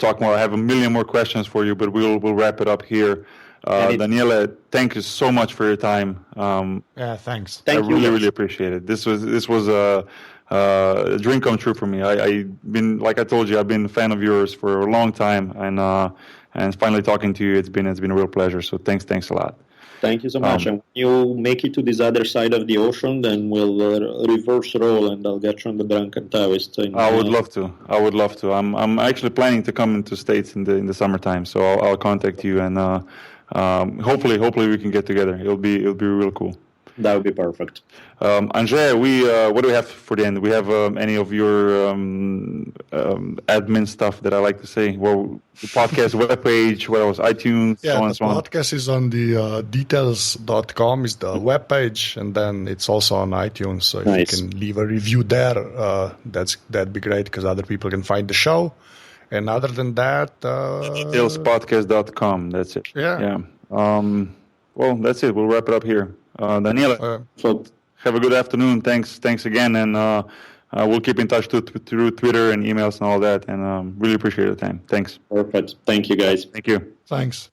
talk more. I have a million more questions for you, but we'll wrap it up here. Daniele, thank you so much for your time. Thanks. I really appreciate it. This was a dream come true for me. I've been, like I told you, I've been a fan of yours for a long time, and and finally talking to you. It's been a real pleasure. So thanks a lot. Thank you so much. And when you make it to this other side of the ocean, then we'll reverse roll, and I'll get you on the Drunken Taoist. I would love to. I'm actually planning to come into States in the summertime, so I'll contact you, and hopefully we can get together. It'll be real cool. That would be perfect. Andrea, what do we have for the end? Do we have any of your admin stuff that I like to say? Well, the podcast webpage, what else? iTunes, yeah, so on the and so on. podcast is on the details.com is the webpage, and then it's also on iTunes. So if you can leave a review there, that'd be great because other people can find the show. And other than that, detailspodcast.com. That's it. Yeah. Well, that's it. We'll wrap it up here. Daniele, so have a good afternoon. Thanks again, and we'll keep in touch through Twitter and emails and all that. And really appreciate your time. Thanks. Perfect. Thank you, guys. Thank you. Thanks.